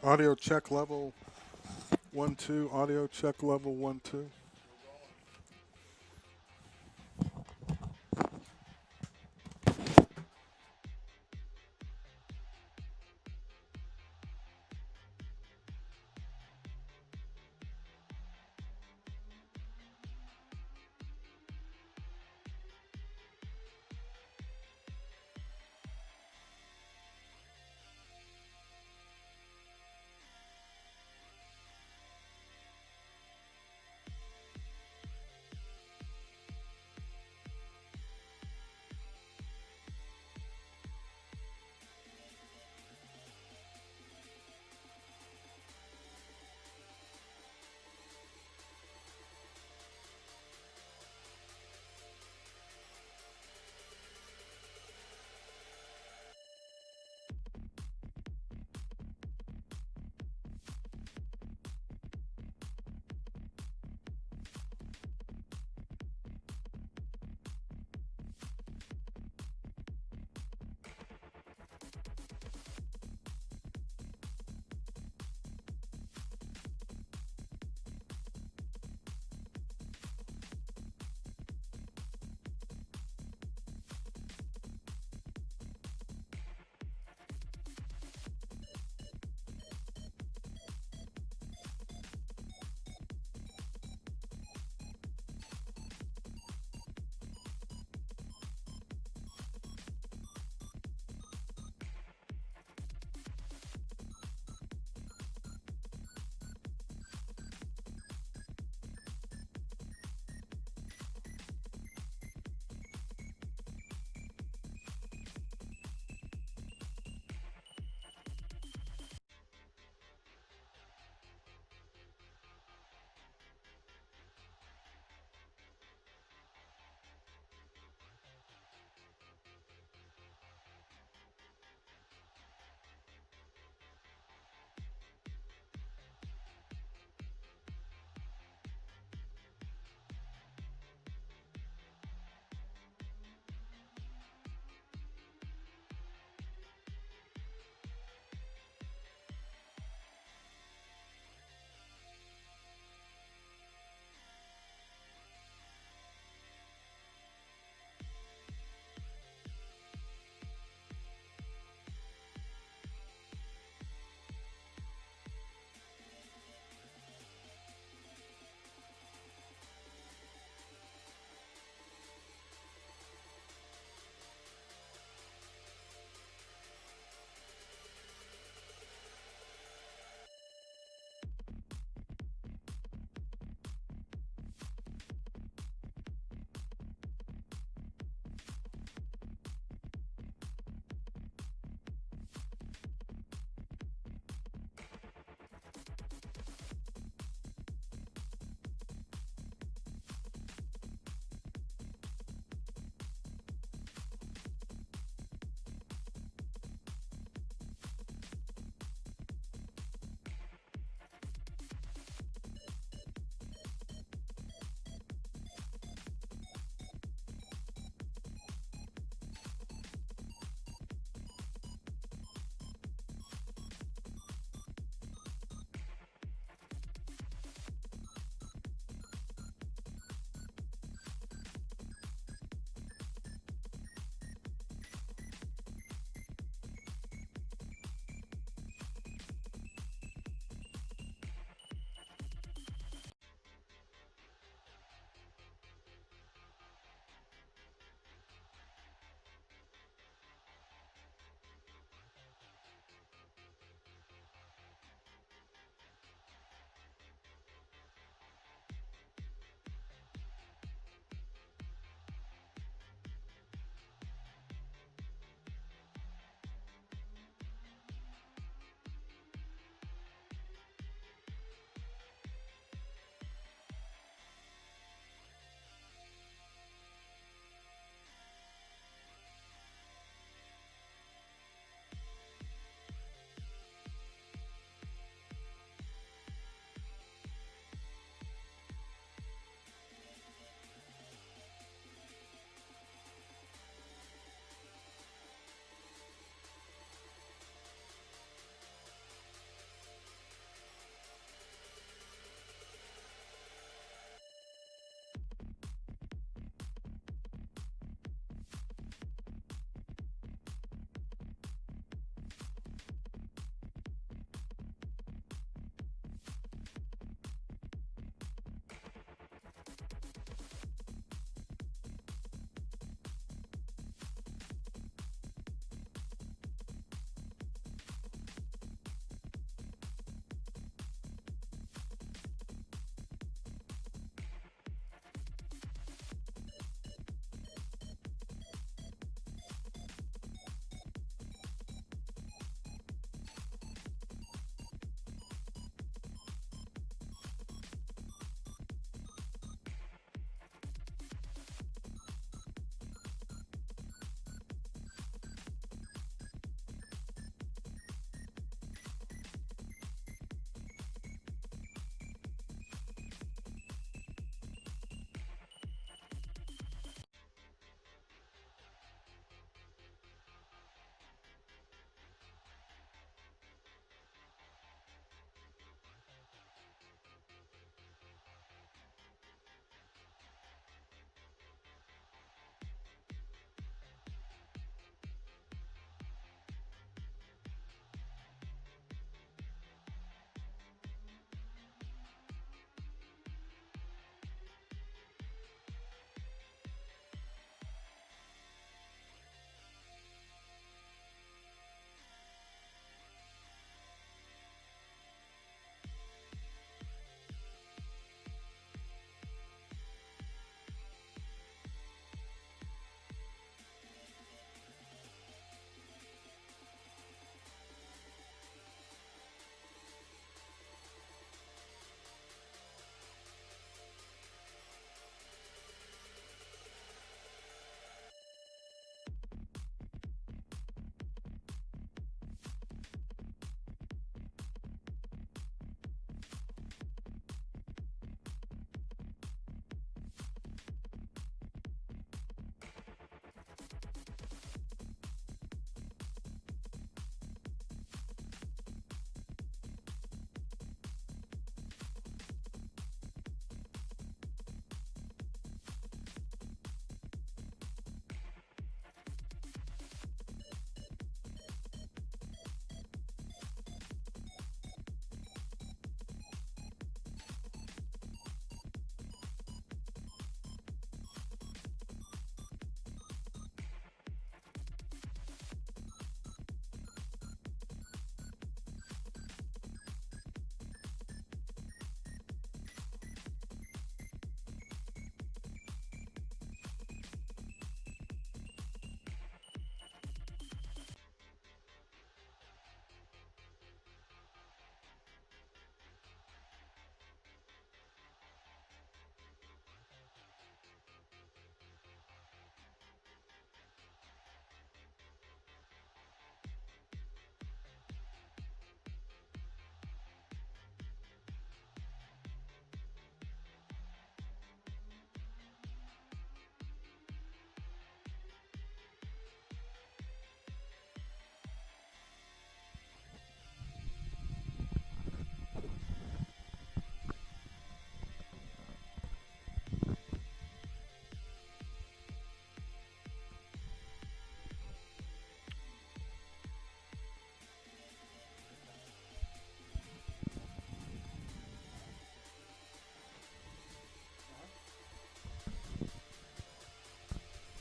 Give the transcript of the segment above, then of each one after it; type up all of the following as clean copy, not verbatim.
Audio check level 1 2. Audio check level 1 2.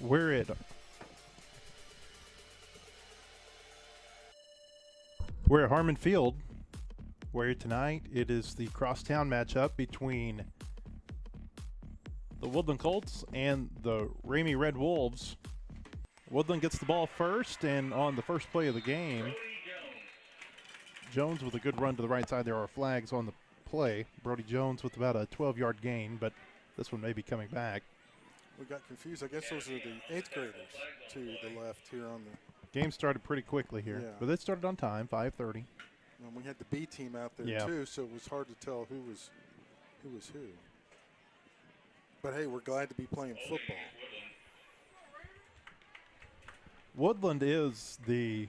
We're at Harmon Field, where tonight it is the crosstown matchup between the Woodland Colts and the Ramay Red Wolves. Woodland gets the ball first, and on the first play of the game, Jones with a good run to the right side. There are flags on the play. Brody Jones with about a 12-yard gain, but this one may be coming back. We got confused. I guess those are the 8th graders to the left here on the game started pretty quickly here, but it started on time, 5:30. And we had the B team out there too, so it was hard to tell who was who. But hey, we're glad to be playing football. Woodland is the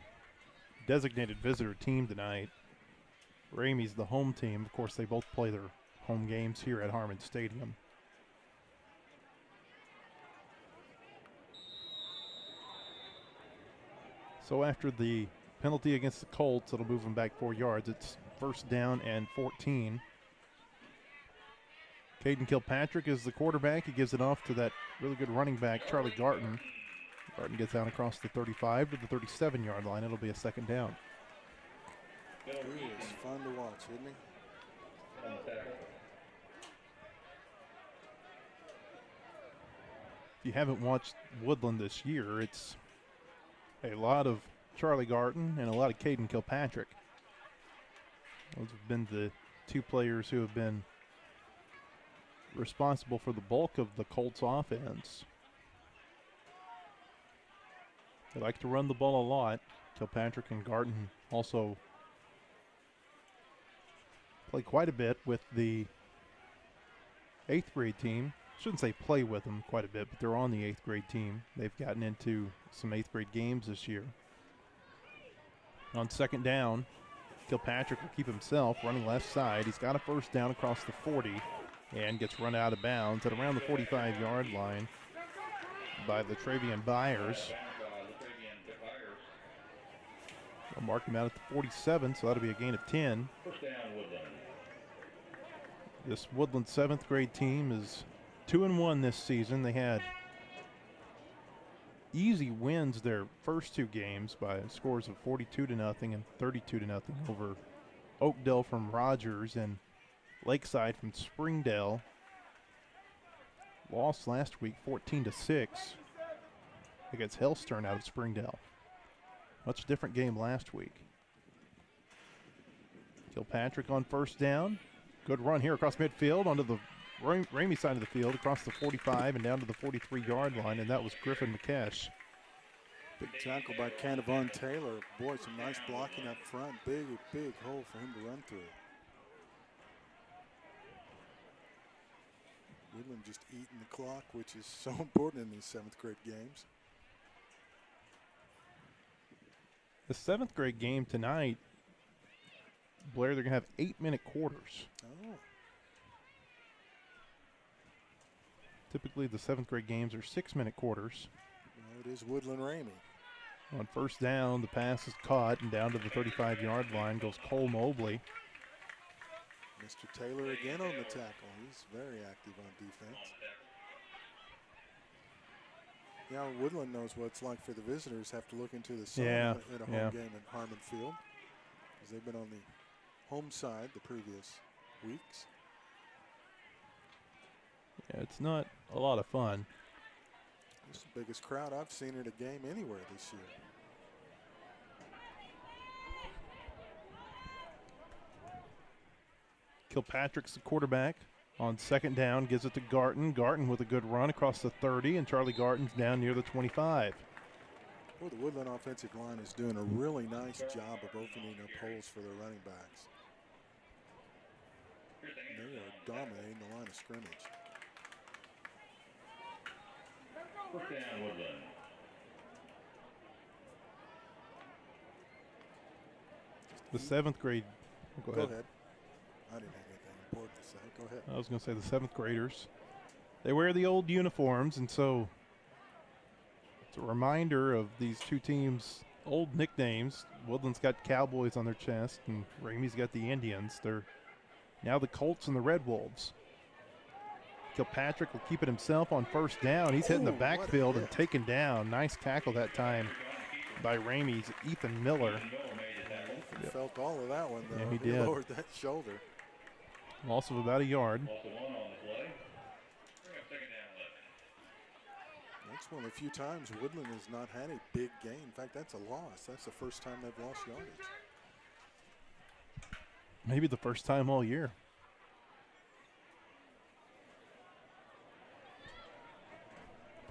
designated visitor team tonight. Ramay's the home team. Of course, they both play their home games here at Harmon Stadium. So after the penalty against the Colts, it'll move them back 4 yards. It's first down and 14. Caden Kilpatrick is the quarterback. He gives it off to that really good running back, Charlie Garton. Garton gets down across the 35 to the 37-yard line. It'll be a second down. Ooh, it's fun to watch, isn't he? If you haven't watched Woodland this year, it's a lot of Charlie Garton and a lot of Caden Kilpatrick. Those have been the two players who have been responsible for the bulk of the Colts offense. They like to run the ball a lot. Kilpatrick and Garton also play quite a bit with the 8th grade team. Shouldn't say play with them quite a bit, but they're on the 8th grade team. They've gotten into some 8th grade games this year. On second down, Kilpatrick will keep himself running left side. He's got a first down across the 40 and gets run out of bounds at around the 45-yard line by the Travian Byers. They'll mark him out at the 47, so that'll be a gain of 10. This Woodland 7th grade team is 2-1 this season. They had easy wins their first two games by scores of 42-0 and 32-0 over Oakdale from Rogers and Lakeside from Springdale. Lost last week 14-6 against Hellstern out of Springdale. Much different game last week. Kilpatrick on first down. Good run here across midfield onto the Ramay side of the field, across the 45 and down to the 43-yard line, and that was Griffin McKesh. Big tackle by Canavon Taylor. Boy, some nice blocking up front. Big hole for him to run through. Woodland just eating the clock, which is so important in these 7th grade games. The 7th grade game tonight, Blair, they're going to have 8-minute quarters. Oh. Typically, the 7th grade games are 6-minute quarters. Well, it is Woodland Ramay. On first down, the pass is caught, and down to the 35-yard line goes Cole Mobley. Mr. Taylor again on the tackle. He's very active on defense. Yeah, Woodland knows what it's like for the visitors. Have to look into the sun at a home game at Harmon Field, because they've been on the home side the previous weeks. Yeah, it's not a lot of fun. It's the biggest crowd I've seen at a game anywhere this year. Kilpatrick's the quarterback. On second down, gives it to Garton. Garton with a good run across the 30, and Charlie Garton's down near the 25. Well, the Woodland offensive line is doing a really nice job of opening up holes for their running backs. They are dominating the line of scrimmage. The 7th grade. Go ahead. I didn't have anything important to say. Go ahead. I was going to say the 7th graders. They wear the old uniforms, and so it's a reminder of these two teams' old nicknames. Woodland's got Cowboys on their chest, and Ramay's got the Indians. They're now the Colts and the Red Wolves. Kilpatrick will keep it himself on first down. He's hitting the backfield and taken down. Nice tackle that time by Ramey's Ethan Miller. He felt all of that one, though. Yeah, he did. Lowered that shoulder. Loss of about a yard. That's one of the few times Woodland has not had a big game. In fact, that's a loss. That's the first time they've lost yardage. Maybe the first time all year.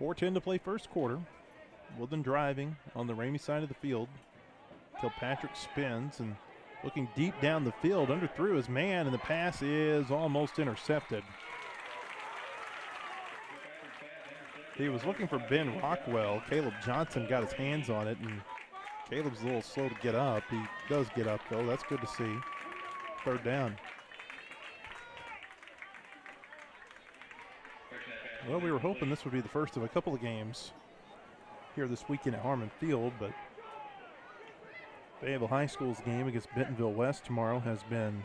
.4:10 to play first quarter. Woodland driving on the Ramey side of the field. Kilpatrick spins and looking deep down the field, underthrew his man, and the pass is almost intercepted. He was looking for Ben Rockwell. Caleb Johnson got his hands on it, and Caleb's a little slow to get up. He does get up, though. That's good to see. Third down. Well, we were hoping this would be the first of a couple of games here this weekend at Harmon Field, but Fayetteville High School's game against Bentonville West tomorrow has been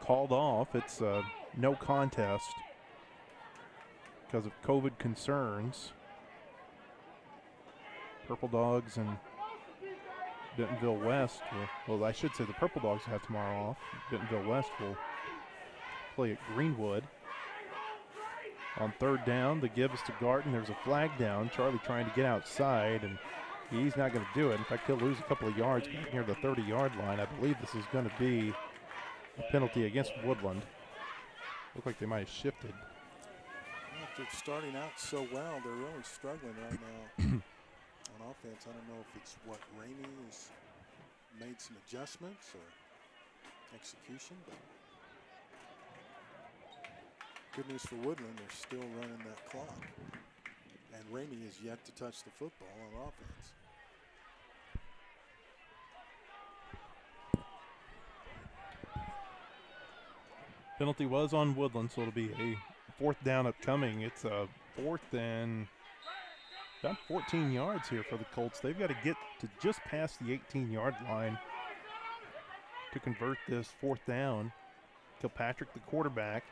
called off. It's no contest because of COVID concerns. Purple Dogs and Bentonville West well, I should say the Purple Dogs have tomorrow off. Bentonville West will play at Greenwood. On third down, the give is to Garton. There's a flag down. Charlie trying to get outside, and he's not going to do it. In fact, he'll lose a couple of yards back near the 30-yard line. I believe this is going to be a penalty against Woodland. Look like they might have shifted. After starting out so well, they're really struggling right now on offense. I don't know if it's what Ramey has made some adjustments or execution, but good news for Woodland, they're still running that clock. And Ramey is yet to touch the football on offense. Penalty was on Woodland, so it'll be a fourth down upcoming. It's a fourth and about 14 yards here for the Colts. They've got to get to just past the 18-yard line to convert this fourth down. Kilpatrick, the quarterback,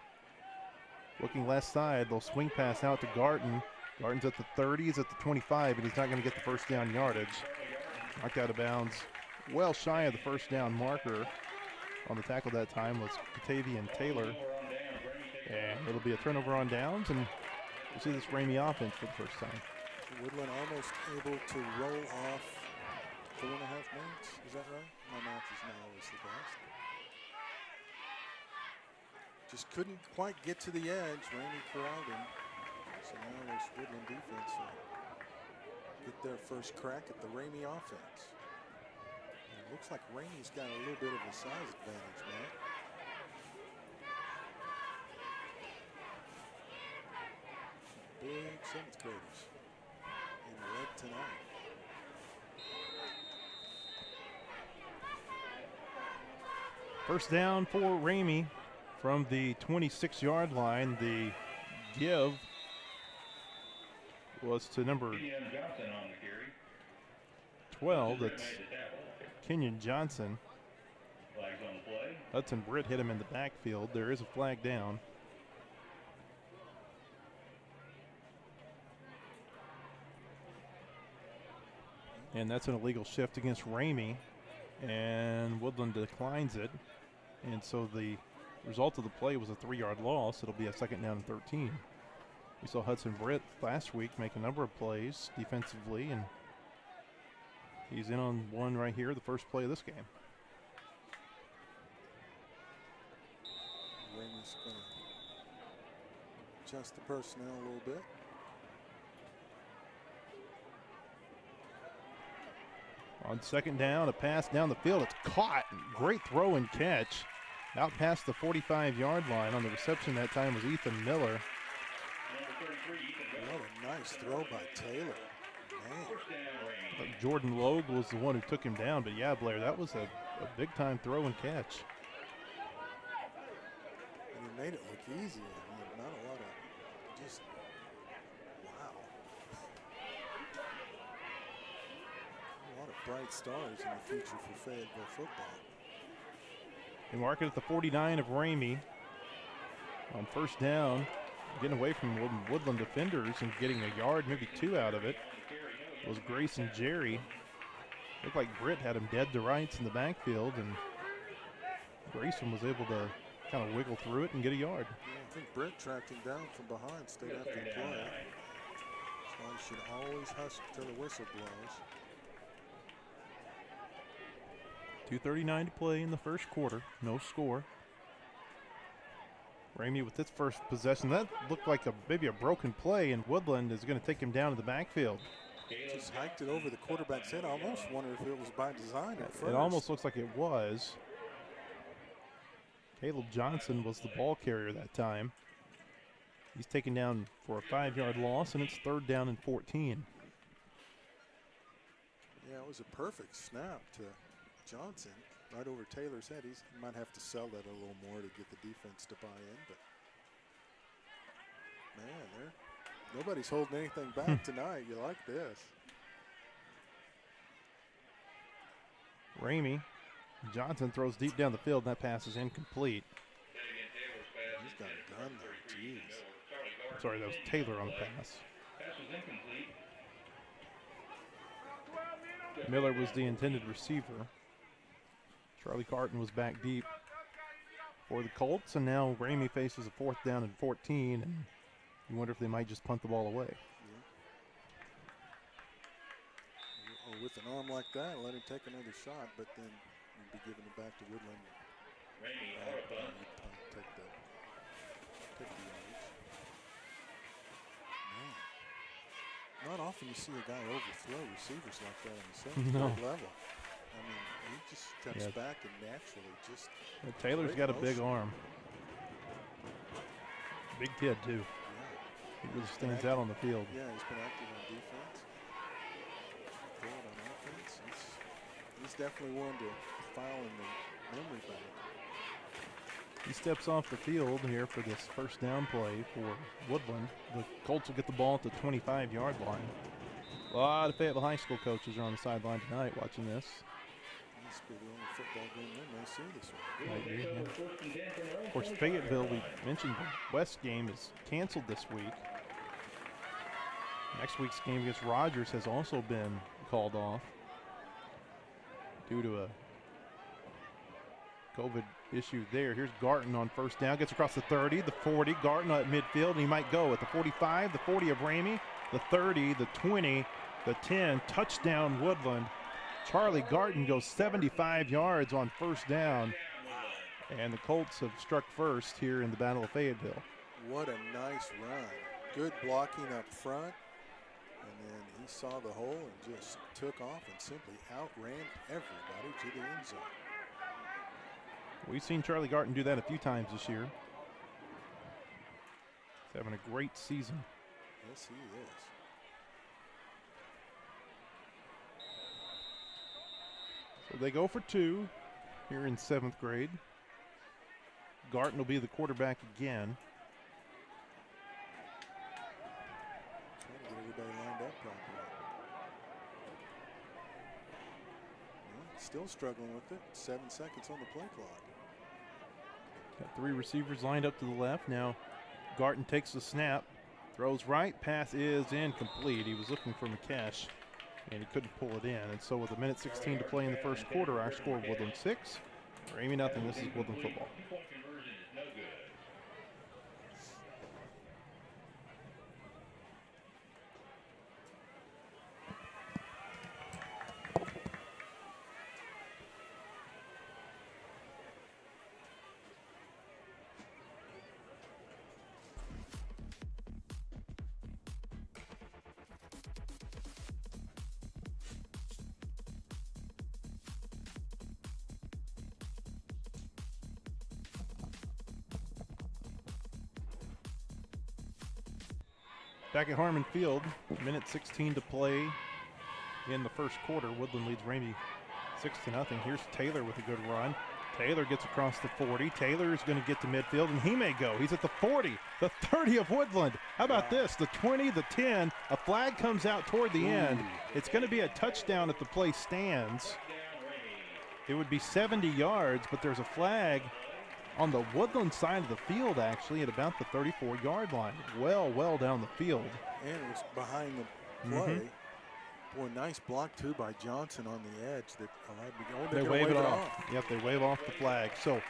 looking left side. They'll swing pass out to Garton. Garton's at the 30, he's at the 25, and he's not going to get the first down yardage. Knocked out of bounds well shy of the first down marker. On the tackle that time was Catavian Taylor. And it'll be a turnover on downs, and we'll see this Ramey offense for the first time. Woodland almost able to roll off 4.5 minutes. Is that right? My math is not always the best. Just couldn't quite get to the edge. Ramey corralled him. So now this Woodland defense get their first crack at the Ramey offense. And it looks like Ramey's got a little bit of a size advantage, Matt. Big seventh graders in red tonight. First down for Ramey from the 26-yard line. The give was to number 12. That's Kenyon Johnson. Hudson Britt hit him in the backfield. There is a flag down. And that's an illegal shift against Ramey. And Woodland declines it. And so the result of the play was a 3-yard loss. It'll be a second down and 13. We saw Hudson Britt last week make a number of plays defensively, and he's in on one right here, the first play of this game. Ramey's going to adjust the personnel a little bit. On second down, a pass down the field. It's caught. Great throw and catch. Out past the 45-yard line. On the reception that time was Ethan Miller. What a nice throw by Taylor. Man. Jordan Logue was the one who took him down. But, yeah, Blair, that was a big-time throw and catch. And he made it look easy. I mean, not a lot of just, wow. A lot of bright stars in the future for Fayetteville football. They mark it at the 49 of Ramey. On first down, getting away from Woodland defenders and getting a yard, maybe 2 out of it. It was Grayson Jerry. Looked like Britt had him dead to rights in the backfield, and Grayson was able to kind of wiggle through it and get a yard. Yeah, I think Britt tracked him down from behind, stayed after the play. That's why you should always hush till the whistle blows. 2:39 to play in the first quarter. No score. Ramay with its first possession. That looked like maybe a broken play, and Woodland is going to take him down to the backfield. Just hiked it over the quarterback's head. I almost wonder if it was by design at first. It almost looks like it was. Caleb Johnson was the ball carrier that time. He's taken down for a 5-yard loss, and it's 3rd down and 14. Yeah, it was a perfect snap to Johnson right over Taylor's head. He might have to sell that a little more to get the defense to buy in, but man, nobody's holding anything back tonight. You like this. Ramay. Johnson throws deep down the field, and that pass is incomplete. He's got a gun there. Jeez. Sorry, that was Taylor on the pass. Miller was the intended receiver. Charlie Carton was back deep for the Colts, and now Ramay faces a 4th down and 14, and you wonder if they might just punt the ball away. Yeah. With an arm like that, let him take another shot, but then you'd be giving it back to Woodland. Take the yards. Man, not often you see a guy overthrow receivers like that on the 7th level. I mean, he just steps back and naturally just. Taylor's got a big arm. Big kid, too. Yeah. He really stands out on the field. Yeah, he's been active on defense. Good on offense. He's definitely one to file in the memory bank. He steps off the field here for this first down play for Woodland. The Colts will get the ball at the 25-yard line. A lot of Fayetteville High School coaches are on the sideline tonight watching this. This will be the only football game they may see this one. I agree, yeah. Of course, Fayetteville, we mentioned the West game is canceled this week. Next week's game against Rogers has also been called off due to a COVID issue there. Here's Garton on first down, gets across the 30, the 40. Garton at midfield, and he might go at the 45, the 40 of Ramay, the 30, the 20, the 10. Touchdown Woodland. Charlie Garton goes 75 yards on first down, and the Colts have struck first here in the Battle of Fayetteville. What a nice run. Good blocking up front, and then he saw the hole and just took off and simply outran everybody to the end zone. We've seen Charlie Garton do that a few times this year. He's having a great season. Yes, he is. So they go for 2 here in 7th grade. Garton will be the quarterback again. Trying to get everybody lined up properly. Well, still struggling with it. 7 seconds on the play clock. Got 3 receivers lined up to the left. Now Garton takes the snap, throws right, pass is incomplete. He was looking for McCash, and he couldn't pull it in. And so with 1:16 to play in the first quarter, our score Woodland 6, Ramay nothing. This is Woodland football. Back at Harmon Field, 1:16 to play in the first quarter. Woodland leads Ramay 6-0. Here's Taylor with a good run. Taylor gets across the 40. Taylor is going to get to midfield, and he may go. He's at the 40, the 30 of Woodland. How about this? The 20, the 10. A flag comes out toward the end. It's going to be a touchdown if the play stands. It would be 70 yards, but there's a flag on the Woodland side of the field, actually, at about the 34-yard line. Well down the field. And it was behind the play. Boy, nice block, too, by Johnson on the edge that allowed me to go. They wave it off. Yep, they wave off the flag. So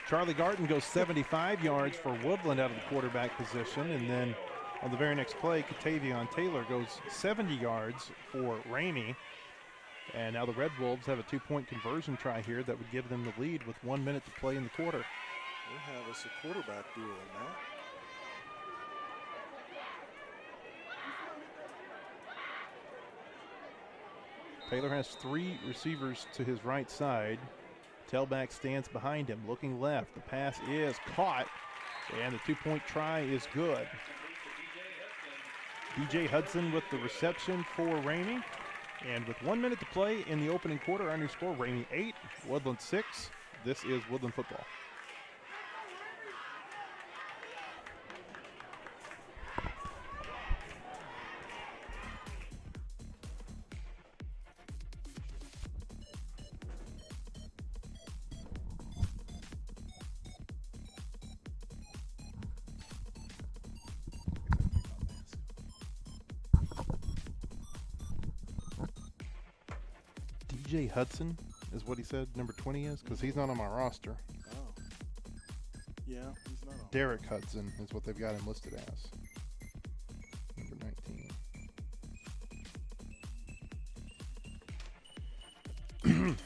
Charlie Garton goes 75 yards for Woodland out of the quarterback position. And then on the very next play, Katavion Taylor goes 70 yards for Ramey. And now the Red Wolves have a 2-point conversion try here that would give them the lead with 1 minute to play in the quarter. We'll have us a quarterback duel in that. Taylor has 3 receivers to his right side. Tailback stands behind him, looking left. The pass is caught, and the 2-point try is good. DJ Hudson with the reception for Ramey. And with 1 minute to play in the opening quarter, our new score, Ramey 8, Woodland 6. This is Woodland football. DJ Hudson is what he said number 20 is, because he's not on my roster. Oh. Yeah, he's not on. Derek Hudson is what they've got him listed as. Number 19.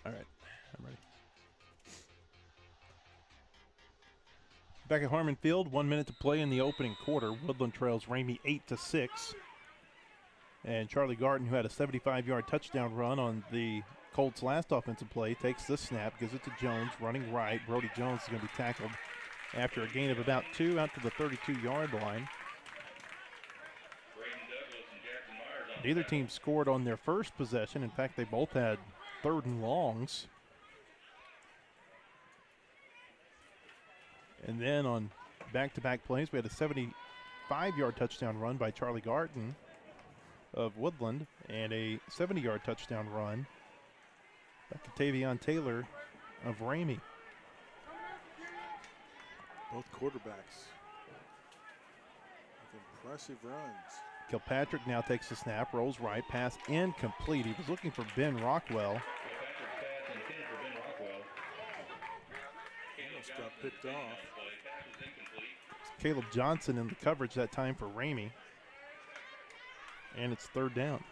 All right, I'm ready. Back at Harmon Field, 1 minute to play in the opening quarter. Woodland trails Ramey 8-6. And Charlie Garton, who had a 75-yard touchdown run on the Colts' last offensive play, takes the snap, gives it to Jones, running right. Brody Jones is going to be tackled after a gain of about 2 out to the 32-yard line. Neither team scored on their first possession. In fact, they both had 3rd and longs. And then on back-to-back plays, we had a 75-yard touchdown run by Charlie Garton of Woodland and a 70-yard touchdown run by Katavion Taylor of Ramey. Both quarterbacks with impressive runs. Kilpatrick now takes the snap, rolls right, pass incomplete. He was looking for Ben Rockwell. Almost got picked off. Caleb Johnson in the coverage that time for Ramey. And it's 3rd down.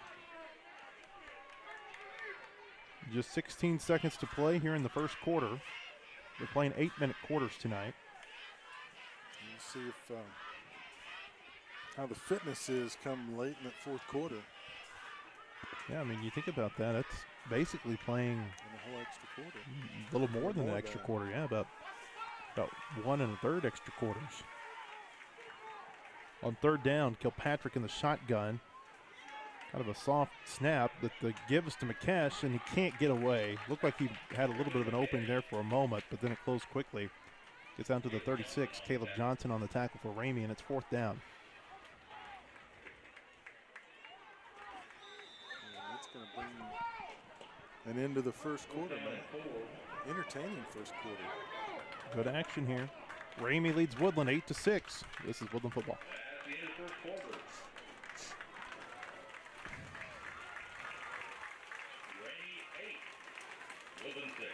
Just 16 seconds to play here in the first quarter. They're playing 8-minute quarters tonight. We'll see if how the fitness is come late in that 4th quarter. Yeah, I mean, you think about that. It's basically playing In the whole extra quarter. a little more than an extra quarter. Yeah, about 1 1/3 extra quarters. On 3rd down, Kilpatrick in the shotgun. Kind of a soft snap that gives to McCash, and he can't get away. Looked like he had a little bit of an opening there for a moment, but then it closed quickly. Gets down to the 36. Caleb Johnson on the tackle for Ramey, and it's 4th down. And that's going to bring an end to the first quarter, man. Entertaining first quarter. Good action here. Ramey leads Woodland 8-6. This is Woodland football. At the end of the first quarter. Ramey 8, Woodland 6.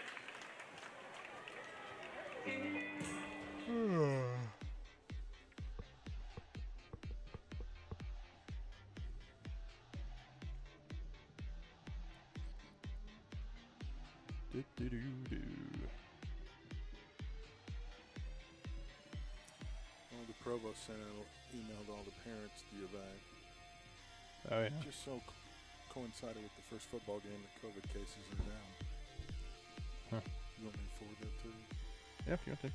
Well, the provost sent an email to all the parents the event. Oh, yeah. Just so coincided with the first football game that COVID cases are down. Huh. You want me to forward that to you? Yeah, if you want to.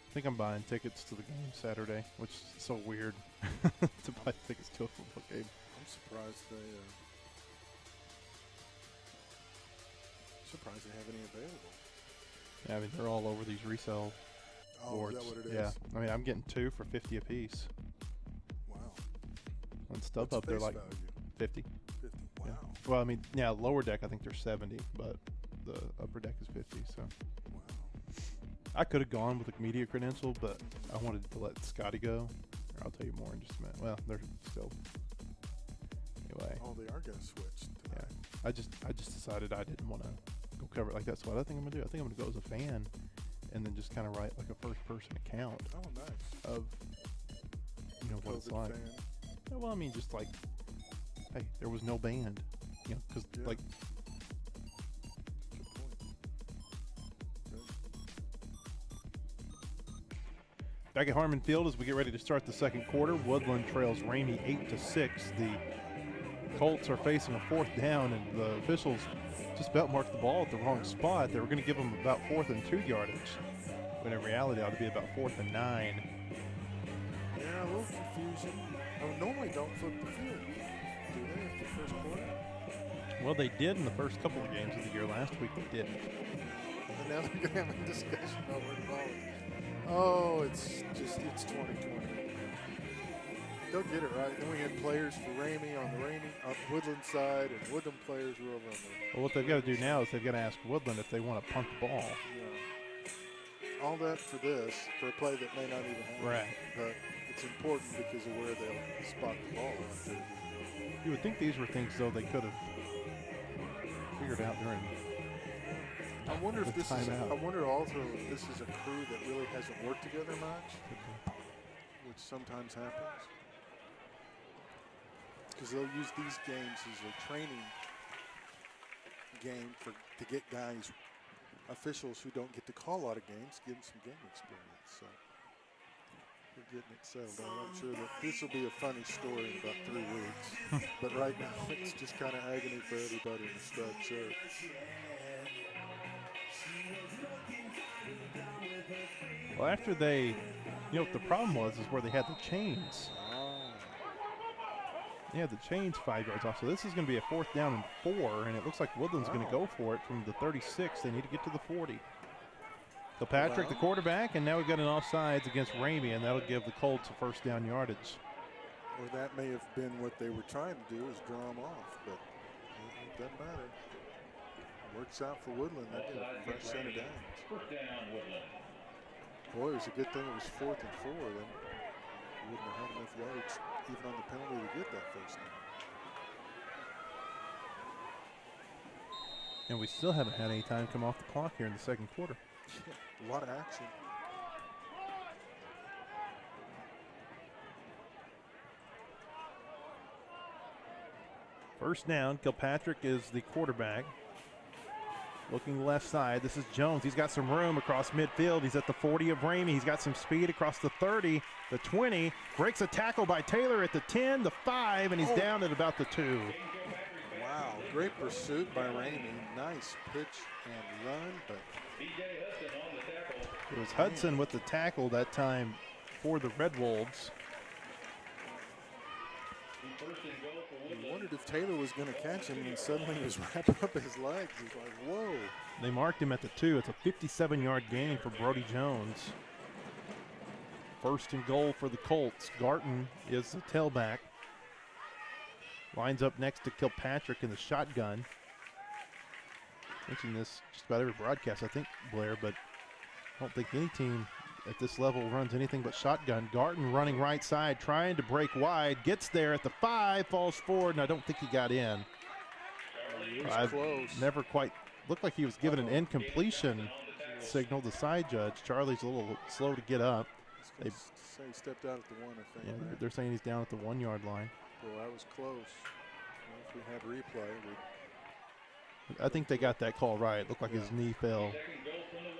I think I'm buying tickets to the game Saturday, which is so weird to buy tickets to a football game. I'm surprised they have any available. Yeah, I mean, they're all over these resale Oh, boards. is that what it is? Yeah, I mean, I'm getting 2 for $50 apiece. Wow. On What's StubHub, they're face like value? 50. 50. Wow. Yeah. Well, I mean, yeah, lower deck I think they're 70, but the upper deck is 50. So Wow. I could have gone with a media credential, but I wanted to let Scotty go. I'll tell you more in just a minute. Well, they're still anyway. Oh, they are going to switch Yeah, tonight. I just decided I didn't want to go cover it like that. So what I think I'm gonna do, I think I'm gonna go as a fan, and then just kind of write like a first-person account Oh, nice. of what it's COVID like. fan. Yeah, well, I mean, just like, hey, there was no band, because Yeah. like Good point. Good. back at Harmon Field as we get ready to start the second quarter, Woodland trails Ramay 8-6. The Colts are facing a 4th down, and the officials just about marked the ball at the wrong spot. They were going to give them about 4th and 2 yardage, when in reality it ought to be about 4th and 9. Yeah, a little confusion. Oh, normally don't flip the field, do they, after the first quarter? Well, they did in the first couple of games of the year. Last week they didn't. And now they're going to have a discussion over the ball. Oh, it's 2020. They'll get it right. Then we had players for Ramay on the Woodland side, and Woodland players were over on the. Well, what they've got to do now is they've got to ask Woodland if they want to punt the ball. Yeah. All that for this, for a play that may not even happen. Right. But it's important because of where they'll spot the ball after. You would think these were things, though, they could have figured out during. I wonder if the this is. timeout. I wonder also if this is a crew that really hasn't worked together much, which sometimes happens. Because they'll use these games as a training game to get guys, officials who don't get to call a lot of games, give them some game experience. So we're getting it settled out. I'm sure that this will be a funny story in about 3 weeks. But right now, it's just kind of agony for everybody in the striped shirt. Well, after they, what the problem was is where they had the chains. Yeah, the chain's 5 yards off. So this is going to be a 4th down and 4, and it looks like Woodland's going to go for it from the 36. They need to get to the 40. Kilpatrick, the quarterback, and now we've got an offsides against Ramay, and that'll give the Colts a 1st down yardage. Or that may have been what they were trying to do, is draw them off, but it doesn't matter. It works out for Woodland. They get a fresh set of downs. 1st down, Woodland. Boy, it was a good thing it was 4th and 4. Then wouldn't have had enough yards, even on the penalty, to get that 1st down. And we still haven't had any time come off the clock here in the second quarter. Yeah, a lot of action. First down, Kilpatrick is the quarterback. Looking left side, this is Jones. He's got some room across midfield. He's at the 40 of Ramay. He's got some speed across the 30, the 20. Breaks a tackle by Taylor at the 10, the 5, and he's down at about the 2. Wow, great pursuit by Ramay. Nice pitch and run, but It was Hudson with the tackle that time for the Red Wolves. I wondered if Taylor was going to catch him, and suddenly he was wrapping up his legs. He's like, whoa. They marked him at the 2. It's a 57-yard gain for Brody Jones. 1st and goal for the Colts. Garton is the tailback. Lines up next to Kilpatrick in the shotgun. Mentioned this just about every broadcast, I think, Blair, but I don't think any team at this level runs anything but shotgun. Garton running right side, trying to break wide, gets there at the 5, falls forward, and I don't think he got in. He was close. Never quite looked like he was given an incompletion signal. The side judge, Charlie's a little slow to get up. They say he stepped out at the 1, I think. Yeah, they're saying he's down at the 1-yard line. Well, that was close. Well, if we had replay, I think they got that call right. It looked like his knee fell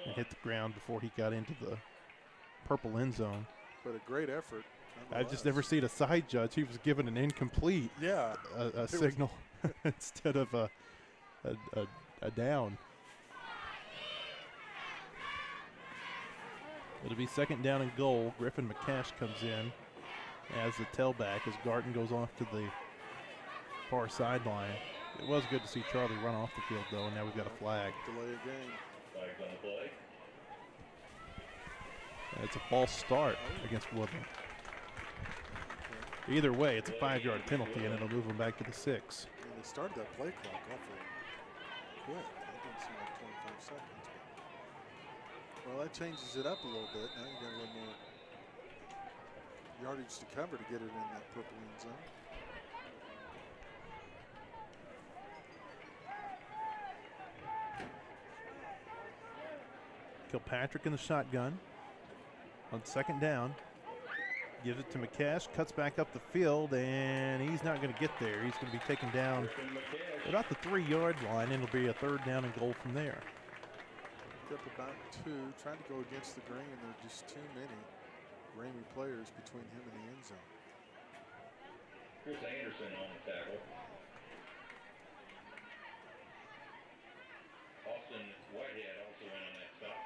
and hit the ground before he got into the purple end zone. but a great effort. I've just never seen a side judge. He was given an incomplete a signal instead of a down. It'll be 2nd down and goal. Griffin McCash comes in as the tailback as Garton goes off to the far sideline. It was good to see Charlie run off the field, though, and now we've got a flag. Delay a game. Flags on the play. And it's a false start against Woodland. Either way, it's a 5-yard penalty, and it'll move them back to the 6. And they started that play clock awfully quick. That didn't seem like 25 seconds. Well, that changes it up a little bit. Now you got a little more yardage to cover to get it in that purple end zone. Kilpatrick in the shotgun on 2nd down. Gives it to McCash, cuts back up the field, and he's not going to get there. He's going to be taken down about the 3-yard line, and it'll be a 3rd down and goal from there. Up about 2, trying to go against the grain. There are just too many Ramay players between him and the end zone. Chris Anderson on the tackle. Austin Whitehead also in on that stop.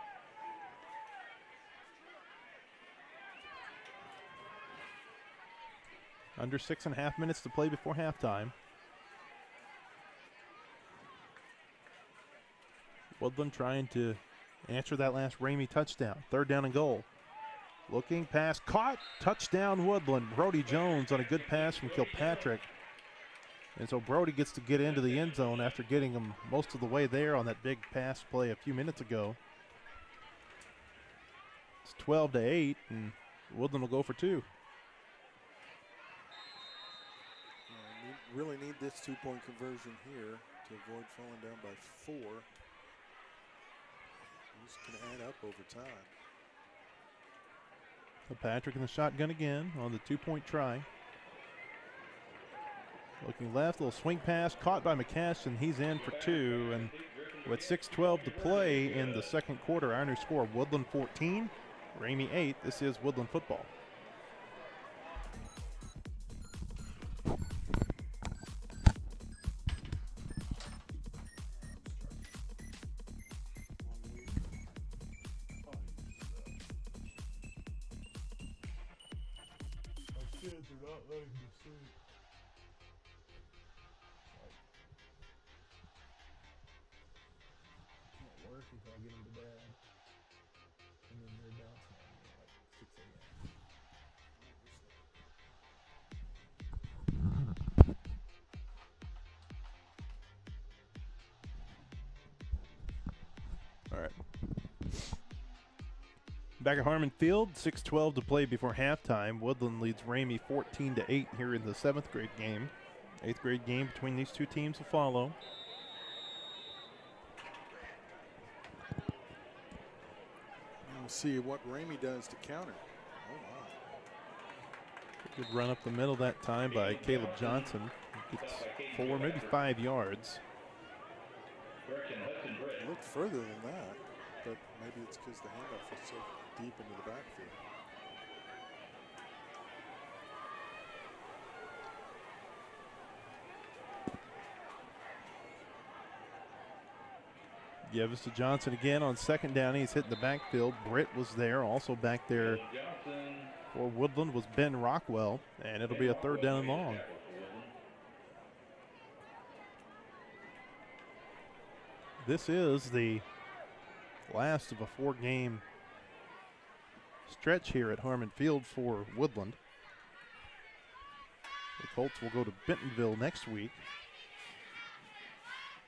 Under 6.5 minutes to play before halftime. Woodland trying to answer that last Ramay touchdown. 3rd down and goal. Looking pass, caught, touchdown Woodland. Brody Jones on a good pass from Kilpatrick. And so Brody gets to get into the end zone after getting him most of the way there on that big pass play a few minutes ago. It's 12-8, and Woodland will go for 2. Really need this 2-point conversion here to avoid falling down by 4. This can add up over time. Patrick in the shotgun again on the 2-point try. Looking left, little swing pass caught by McCash, and he's in for 2. And with 6:12 to play in the 2nd quarter, our new score: Woodland 14, Ramay 8. This is Woodland football. Kids are not letting me sleep. Can't work until I get them to bed. And then they're bouncing on me at like 6 a.m. All right. Back at Harmon Field, 6:12 to play before halftime. Woodland leads Ramay 14-8 here in the 7th grade game. 8th grade game between these two teams will follow. We'll see what Ramay does to counter. Oh my. Good run up the middle that time by Caleb Johnson. Gets 4, maybe 5 yards. It looked further than that, but maybe it's because the handoff was so deep into the backfield. Give us to Johnson again on 2nd down. He's hitting the backfield. Britt was there. Also back there for Woodland was Ben Rockwell, and it'll be a 3rd down and long. This is the last of a 4-game stretch here at Harmon Field for Woodland. The Colts will go to Bentonville next week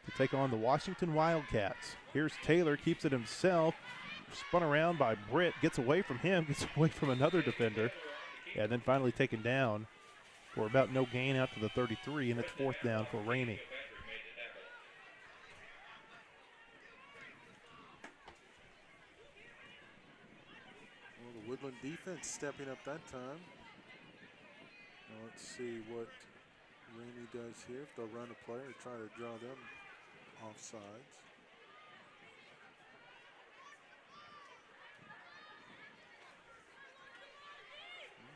to take on the Washington Wildcats. Here's Taylor, keeps it himself, spun around by Britt, gets away from him, gets away from another defender, and then finally taken down for about no gain out to the 33, and it's 4th down for Ramay. Well, the Woodland defense stepping up that time. Now let's see what Ramay does here. If they'll run a play or try to draw them offsides. A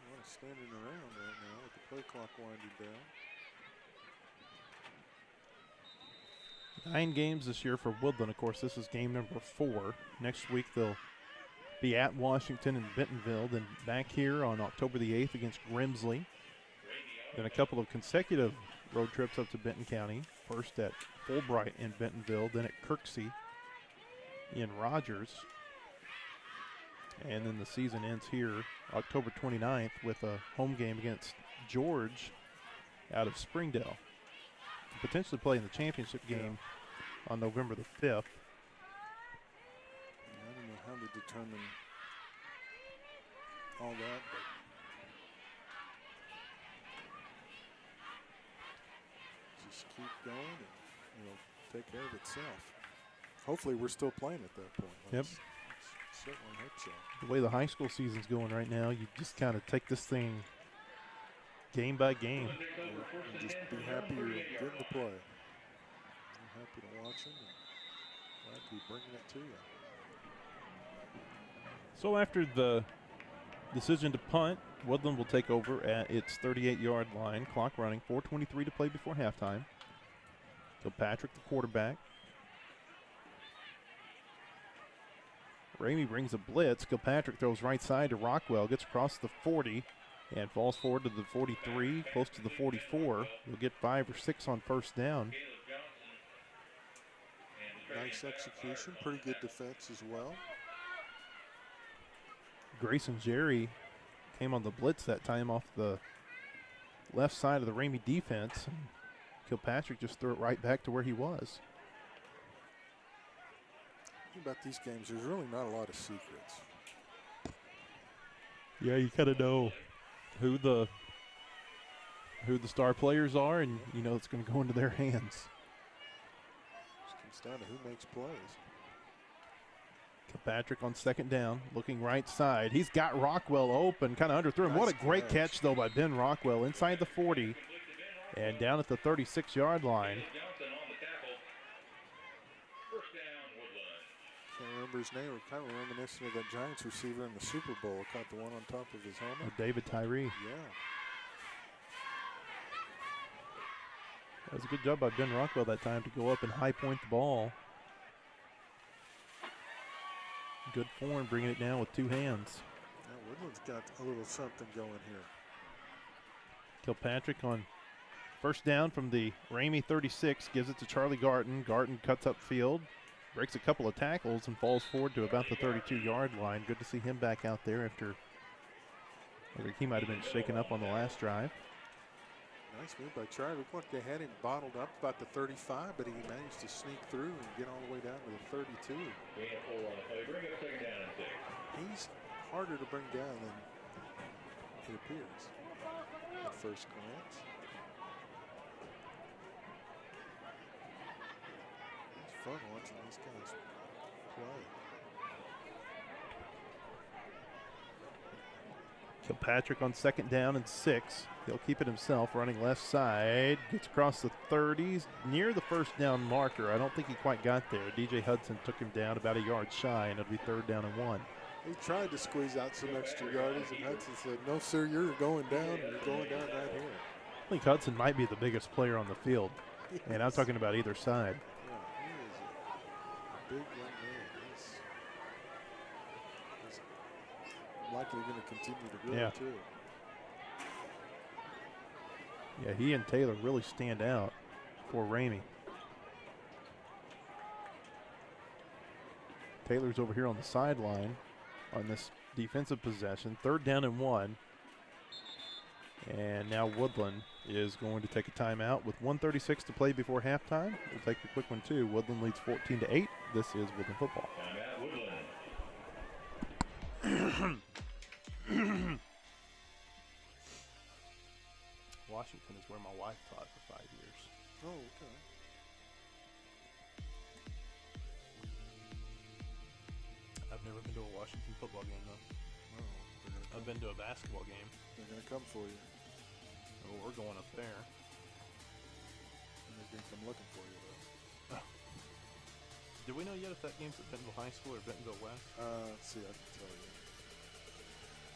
lot of standing around right now with the play clock winding down. 9 games this year for Woodland. Of course, this is game number 4. Next week they'll be at Washington and Bentonville, then back here on October the 8th against Grimsley. Then a couple of consecutive road trips up to Benton County. First at Fulbright in Bentonville, then at Kirksey in Rogers. And then the season ends here October 29th with a home game against George out of Springdale. Potentially play in the championship game on November the 5th. I don't know how to determine all that, but just keep going and it'll take care of itself. Hopefully we're still playing at that point. Yep. Let's certainly hope so. The way the high school season's going right now, you just kind of take this thing game by game. And just be happy you're getting to play. I'm happy to watch them and glad to be bringing it to you. So after the decision to punt, Woodland will take over at its 38-yard line. Clock running, 4:23 to play before halftime. Kilpatrick, the quarterback. Ramey brings a blitz. Kilpatrick throws right side to Rockwell, gets across the 40 and falls forward to the 43, close to the 44. He'll get 5 or 6 on first down. Nice execution, pretty good defense as well. Grayson Jerry came on the blitz that time off the left side of the Ramey defense. And Kilpatrick just threw it right back to where he was. About these games, there's really not a lot of secrets. Yeah, you kind of know who the star players are, and you know it's going to go into their hands. Just comes down to who makes plays. Kilpatrick on second down, looking right side. He's got Rockwell open, kind of underthrew him. What a great catch, though, by Ben Rockwell inside the 40 and down at the 36-yard line. Can't remember his name. We're kind of reminiscent of that Giants receiver in the Super Bowl. Caught the one on top of his helmet. David Tyree. Yeah. That was a good job by Ben Rockwell that time to go up and high point the ball. Good form, bringing it down with 2 hands. Yeah, Woodland's got a little something going here. Kilpatrick on first down from the Ramey 36, gives it to Charlie Garton. Garton cuts up field, breaks a couple of tackles, and falls forward to about the 32-yard line. Good to see him back out there after he might have been shaken up on the last drive. Nice move by Charlie. Looked like they had him bottled up about the 35, but he managed to sneak through and get all the way down to the 32. He's harder to bring down than it appears at first glance. It's fun watching these guys play. Kilpatrick on second down and 6. He'll keep it himself, running left side. Gets across the 30s, near the first down marker. I don't think he quite got there. DJ Hudson took him down about a yard shy, and it'll be 3rd down and 1. He tried to squeeze out some extra yardage, and Hudson said, "No, sir, you're going down, and you're going down right here." I think Hudson might be the biggest player on the field, and I'm talking about either side. Yeah, he is a big young man. He's likely going to continue to grow, too. Yeah, he and Taylor really stand out for Ramey. Taylor's over here on the sideline on this defensive possession. 3rd down and 1. And now Woodland is going to take a timeout with 1:36 to play before halftime. We'll take a quick one, too. Woodland leads 14-8. This is Woodland football. Washington is where my wife taught for 5 years. Oh, okay. I've never been to a Washington football game, though. Oh, I've been to a basketball game. they're going to come for you. Oh, we're going up there. And they're going to come looking for you, though. Do we know yet if that game's at Bentonville High School or Bentonville West? Let's see, I can tell you.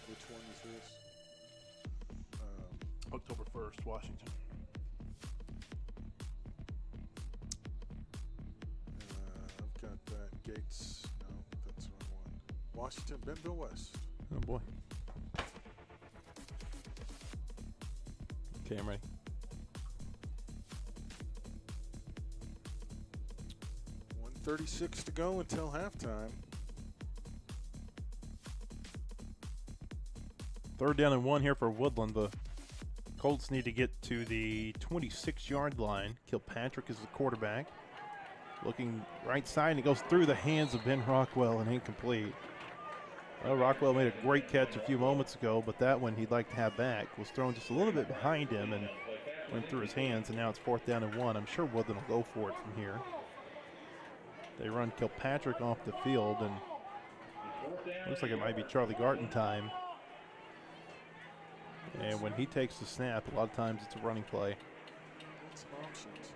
Which one is this? October 1st, Washington. I've got Gates. No, that's the wrong one. Washington, Bentonville West. Oh, boy. Okay, I'm ready. .36 to go until halftime. 3rd down and 1 here for Woodland. The Colts need to get to the 26-yard line. Kilpatrick is the quarterback. Looking right side, and it goes through the hands of Ben Rockwell and incomplete. Well, Rockwell made a great catch a few moments ago, but that one he'd like to have back. Was thrown just a little bit behind him and went through his hands, and now it's 4th down and 1. I'm sure Woodland will go for it from here. They run Kilpatrick off the field, and looks like it might be Charlie Garton time. And when he takes the snap, a lot of times it's a running play. Some options.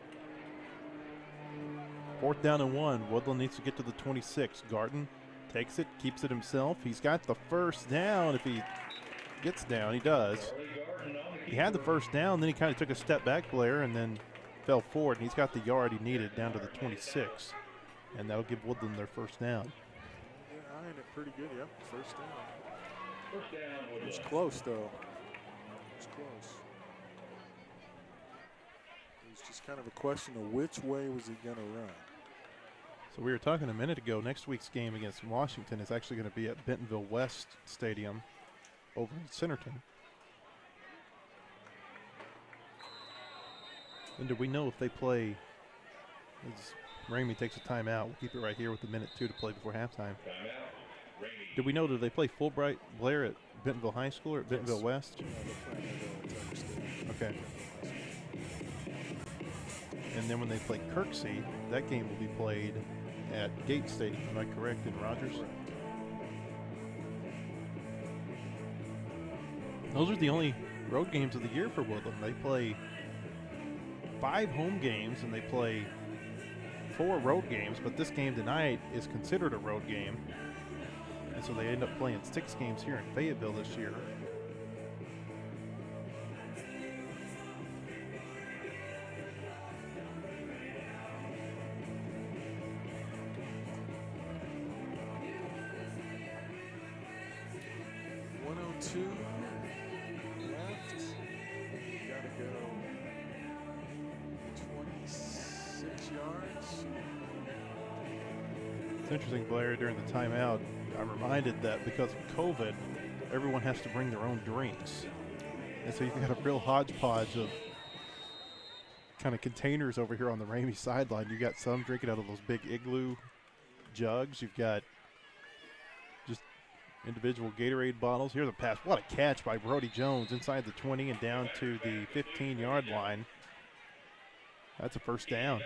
4th down and 1. Woodland needs to get to the 26. Garton takes it, keeps it himself. He's got the first down. If he gets down, he does. He had the first down, then he kind of took a step back, Blair, and then fell forward. And he's got the yard he needed down to the 26. And that'll give Woodland their first down. Yeah, eyeing it pretty good. Yep, first down. First down, Woodland. It's close, though. It's close. It was just kind of a question of which way was he going to run. So we were talking a minute ago, next week's game against Washington is actually going to be at Bentonville West Stadium over in Centerton. And do we know if they play, as Ramay takes a timeout, we'll keep it right here with 1:02 to play before halftime. Do we know, do they play Fulbright Blair at Bentonville High School or at Bentonville West? Okay. And then when they play Kirksey, that game will be played at Gate Stadium. Am I correct, in Rogers? Those are the only road games of the year for Woodland. They play 5 home games and they play 4 road games, but this game tonight is considered a road game. And so they end up playing 6 games here in Fayetteville this year. Two left. Got to go 26 yards. It's interesting, Blair, during the timeout, I'm reminded that because of COVID, everyone has to bring their own drinks. And so you've got a real hodgepodge of kind of containers over here on the Ramay sideline. You've got some drinking out of those big igloo jugs. You've got just individual Gatorade bottles. Here's a pass. What a catch by Brody Jones inside the 20 and down to the 15-yard line. That's a first down.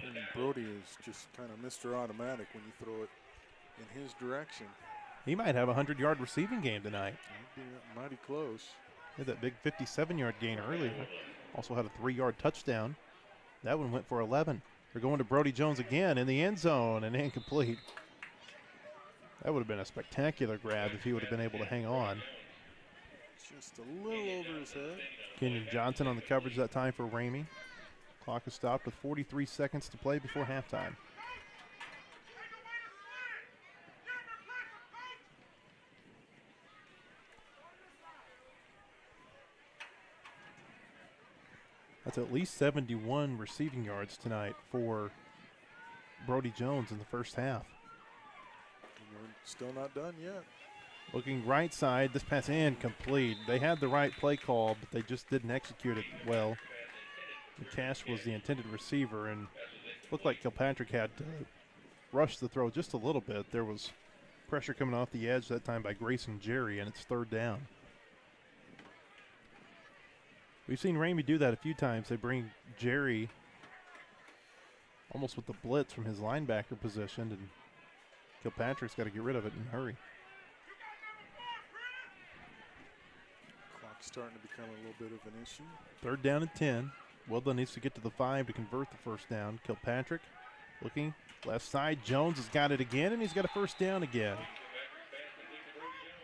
And Brody is just kind of Mr. Automatic when you throw it in his direction. He might have a 100-yard receiving game tonight. He'd be mighty close. He had that big 57-yard gain earlier. Also had a 3-yard touchdown. That one went for 11. They're going to Brody Jones again in the end zone and incomplete. That would have been a spectacular grab if he would have been able to hang on. Just a little over his head. Kenyon Johnson on the coverage that time for Ramay. Clock is stopped with 43 seconds to play before halftime. That's at least 71 receiving yards tonight for Brody Jones in the first half. And we're still not done yet. Looking right side, this pass incomplete. They had the right play call, but they just didn't execute it well. McCash was the intended receiver, and looked like Kilpatrick had to rush the throw just a little bit. There was pressure coming off the edge that time by Grayson Jerry, and it's third down. We've seen Ramay do that a few times. They bring Jerry almost with the blitz from his linebacker position, and Kilpatrick's got to get rid of it in a hurry. Clock's starting to become a little bit of an issue. Third down and 10. Woodland needs to get to the 5 to convert the first down. Kilpatrick looking left side. Jones has got it again, and he's got a first down again.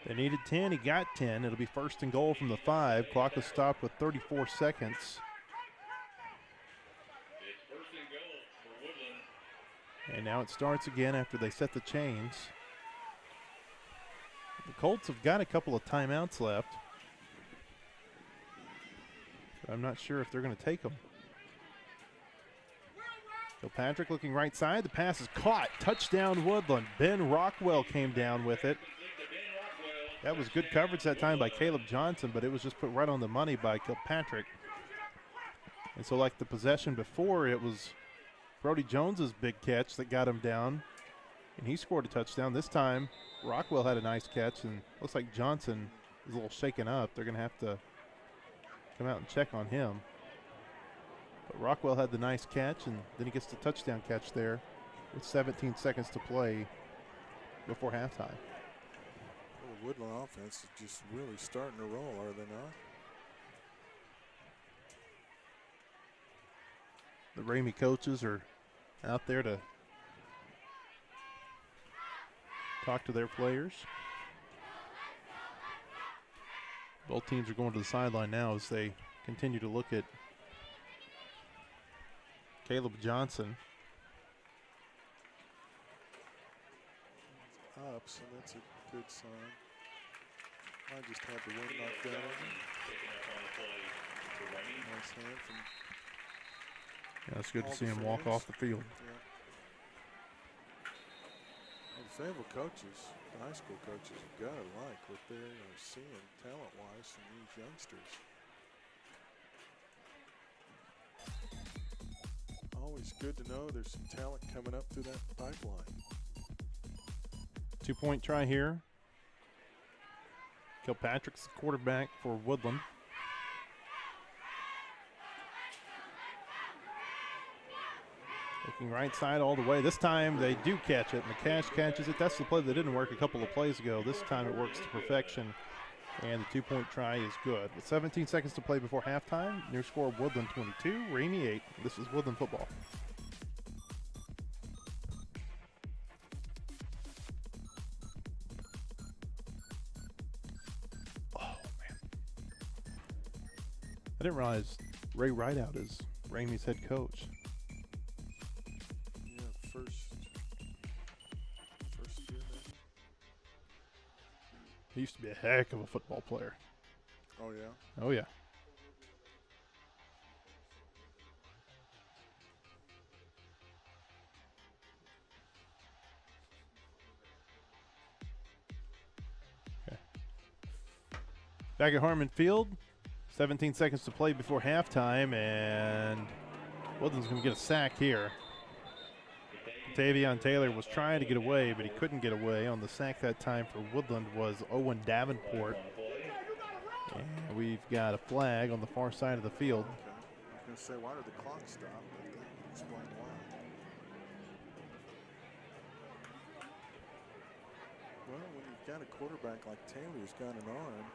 They needed 10. He got 10. It'll be first and goal from the 5. Clock is stopped with 34 seconds. And now it starts again after they set the chains. The Colts have got a couple of timeouts left. But I'm not sure if they're going to take them. Kilpatrick looking right side. The pass is caught. Touchdown Woodland. Ben Rockwell came down with it. That was good coverage that time by Caleb Johnson, but it was just put right on the money by Kilpatrick. And so like the possession before, it was Brody Jones's big catch that got him down, and he scored a touchdown. This time, Rockwell had a nice catch, and looks like Johnson is a little shaken up. They're going to have to come out and check on him. But Rockwell had the nice catch, and then he gets the touchdown catch there with 17 seconds to play before halftime. Well, the Woodland offense is just really starting to roll, are they not? The Ramey coaches are out there to talk to their players. Both teams are going to the sideline now as they continue to look at Caleb Johnson. Up, so that's a good sign. I just had the wind knocked down. Nice hand from. Yeah, it's good all to see the him walk fans. off the field. Yeah. Well, the Fayetteville coaches, the high school coaches, have got to like what they are seeing talent-wise from these youngsters. Always good to know there's some talent coming up through that pipeline. 2-point try here. Kilpatrick's the quarterback for Woodland. Looking right side all the way. This time they do catch it, and the Cash catches it. That's the play that didn't work a couple of plays ago. This time it works to perfection, and the 2-point try is good. With 17 seconds to play before halftime, new score of Woodland 22, Ramey 8. This is Woodland football. I didn't realize Ray Rideout is Ramey's head coach. Yeah, first year maybe. He used to be a heck of a football player. Oh yeah. Oh, yeah. Okay. Back at Harmon Field. 17 seconds to play before halftime, and Woodland's going to get a sack here. Tavion Taylor was trying to get away, but he couldn't get away. On the sack that time for Woodland was Owen Davenport. And we've got a flag on the far side of the field. Okay. I was going to say, why did the clock stop? But that would explain why. Well, when you've got a quarterback like Taylor who's got an arm,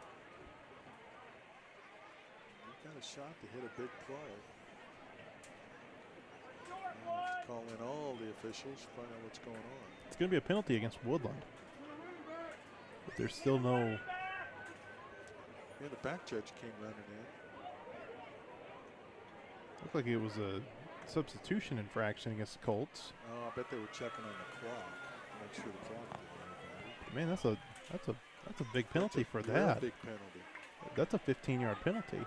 got a shot to hit a big play. Now we have to call in all the officials, find out what's going on. It's going to be a penalty against Woodland. But there's still no... Yeah, the back judge came running in. Looked like it was a substitution infraction against the Colts. Oh, I bet they were checking on the clock to make sure the clock didn't run out. Man, that's a big penalty for Real that. big penalty. That's a 15-yard penalty. Yeah.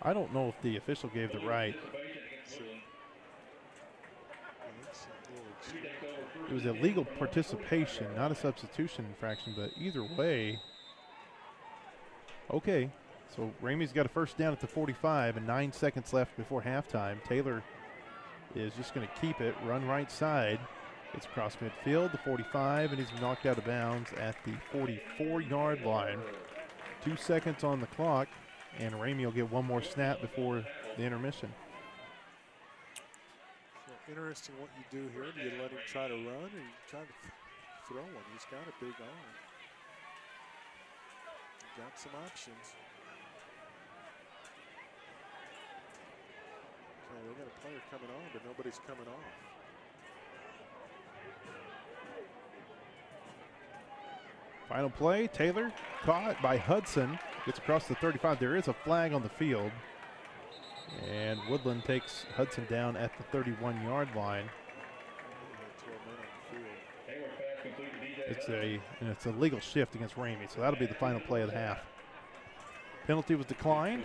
I don't know if the official gave the right. It was illegal participation, not a substitution infraction, but either way. Okay, so Ramey's got a first down at the 45 and 9 seconds left before halftime. Taylor is just going to keep it, run right side. It's across midfield, the 45, and he's knocked out of bounds at the 44-yard line. 2 seconds on the clock, and Ramey will get one more snap before the intermission. So interesting what you do here. Do you let him try to run, or you try to throw one? He's got a big arm. Got some options. Okay, they got a player coming on, but nobody's coming off. Final play, Taylor caught by Hudson. Gets across the 35. There is a flag on the field. And Woodland takes Hudson down at the 31-yard line. It's a legal shift against Ramey, so that'll be the final play of the half. Penalty was declined,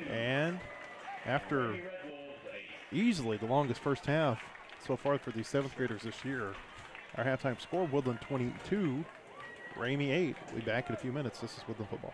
and after easily the longest first half so far for these 7th graders this year, our halftime score, Woodland 22, Ramay 8. We'll be back in a few minutes. This is Woodland Football.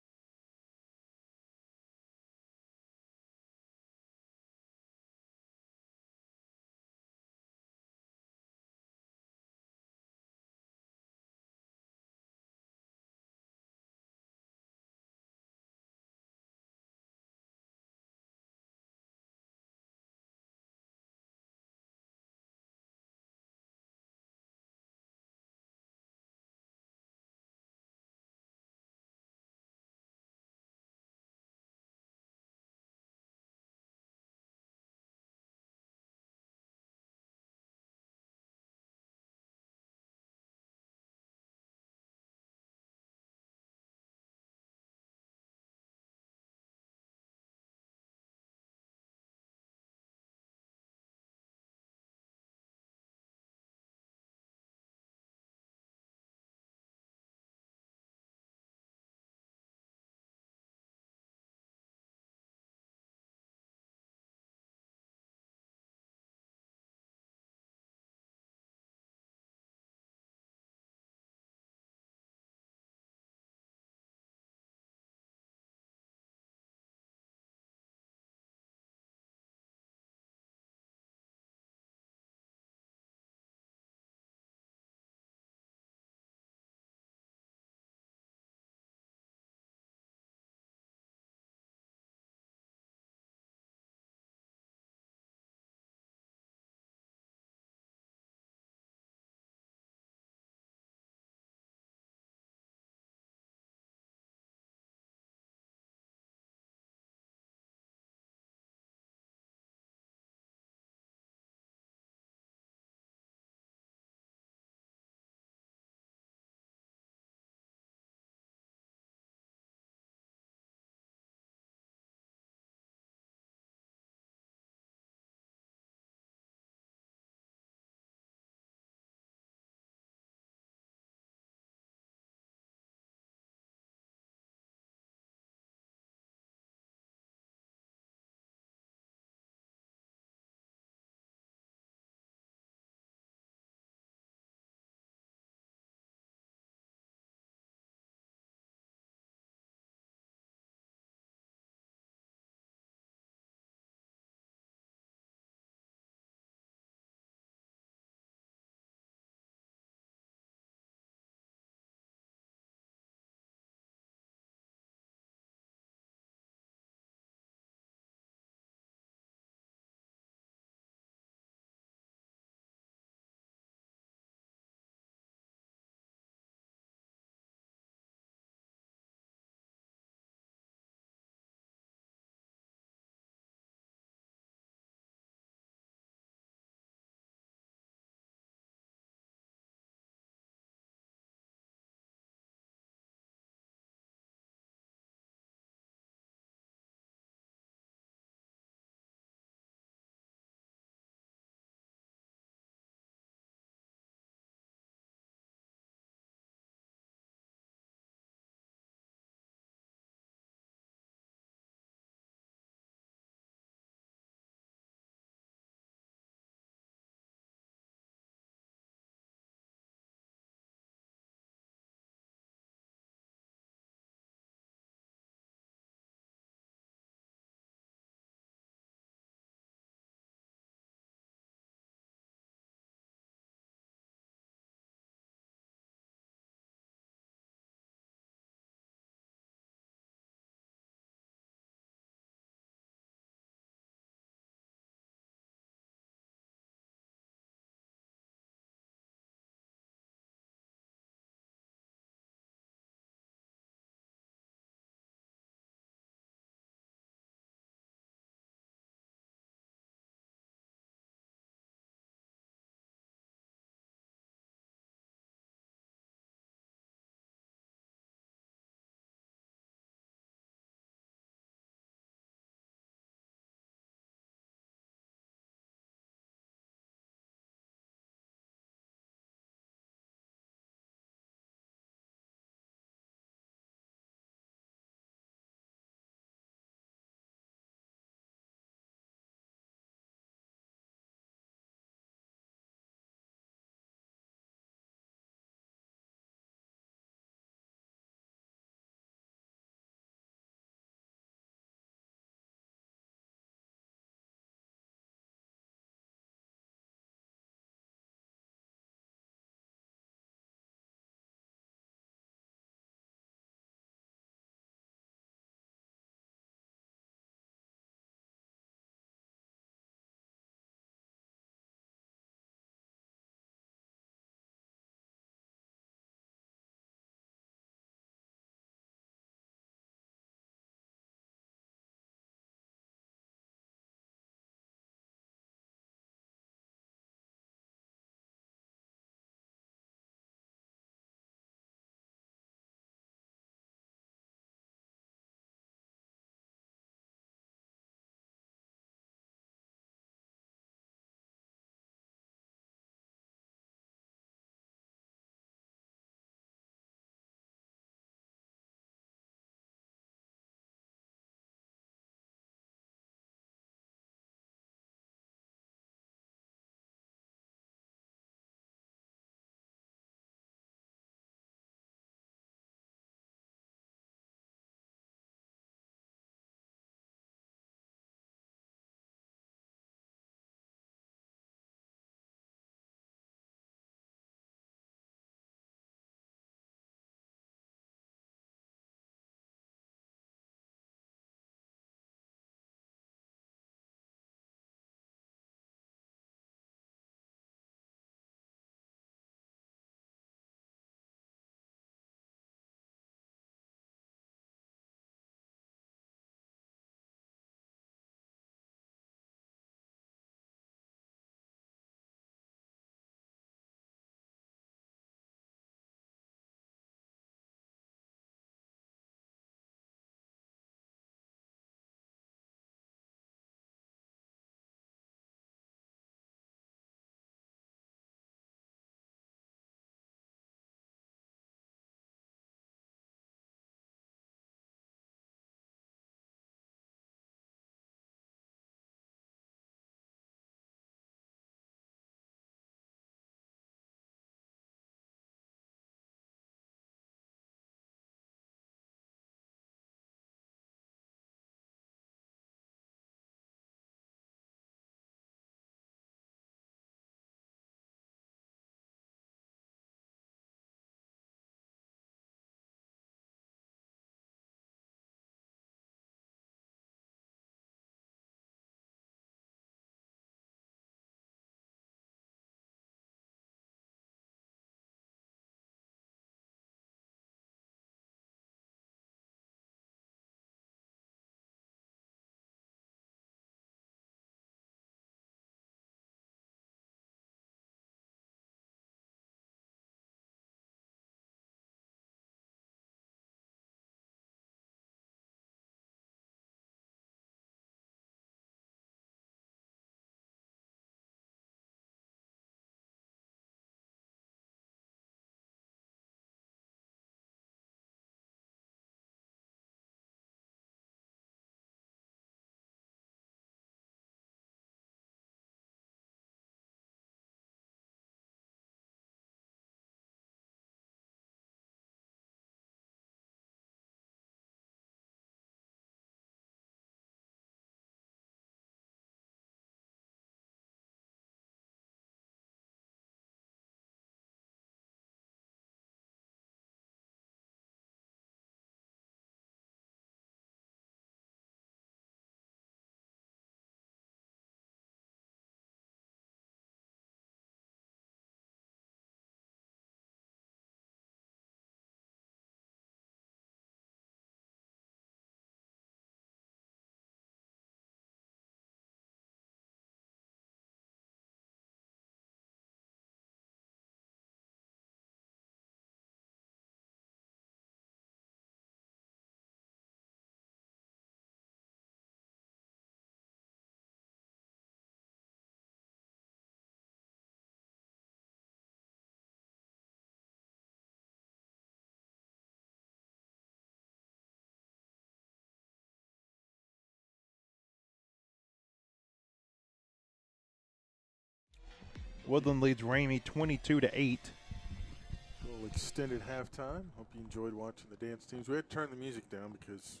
Woodland leads Ramay 22-8. A little extended halftime. Hope you enjoyed watching the dance teams. We had to turn the music down because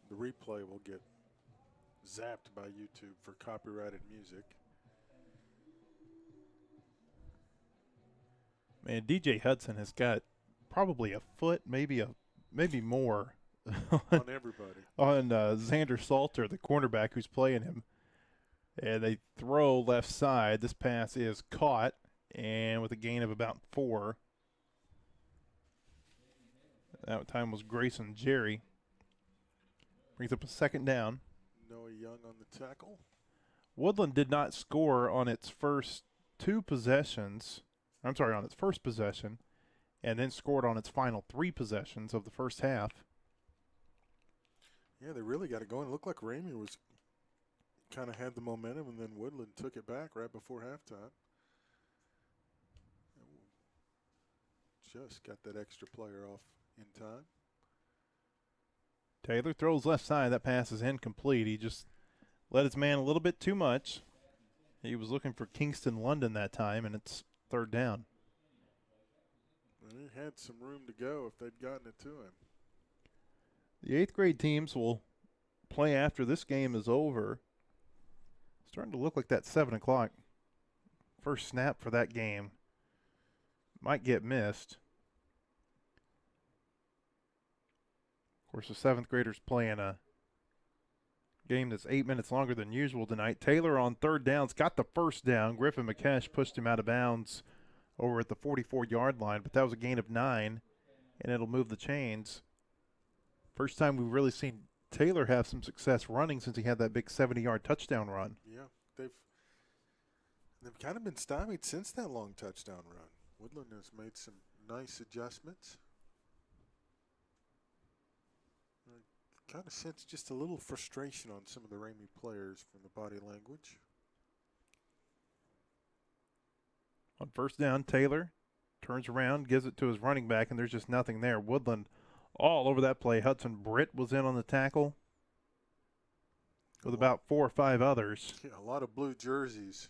the replay will get zapped by YouTube for copyrighted music. Man, DJ Hudson has got probably a foot, maybe more On everybody. on Xander Salter, the cornerback who's playing him. And they throw left side. This pass is caught, and with a gain of about 4. That time was Grayson Jerry. Brings up a second down. Noah Young on the tackle. Woodland did not score on its first 2 possessions. I'm sorry, on its first possession, and then scored on its final 3 possessions of the first half. Yeah, they really got it going. It looked like Ramay was kind of had the momentum, and then Woodland took it back right before halftime. Just got that extra player off in time. Taylor throws left side. That pass is incomplete. He just let his man a little bit too much. He was looking for Kingston London that time, and it's third down. And he had some room to go if they'd gotten it to him. The 8th grade teams will play after this game is over. Starting to look like that 7 o'clock first snap for that game might get missed. Of course, the 7th graders playing a game that's 8 minutes longer than usual tonight. Taylor on third down's got the first down. Griffin McKesh pushed him out of bounds over at the 44-yard line, but that was a gain of 9, and it'll move the chains. First time we've really seen Taylor have some success running since he had that big 70-yard touchdown run. Yeah, they've kind of been stymied since that long touchdown run. Woodland has made some nice adjustments. I kind of sense just a little frustration on some of the Ramay players from the body language. On first down, Taylor turns around, gives it to his running back, and there's just nothing there. Woodland all over that play. Hudson Britt was in on the tackle with about 4 or 5 others. Yeah, a lot of blue jerseys.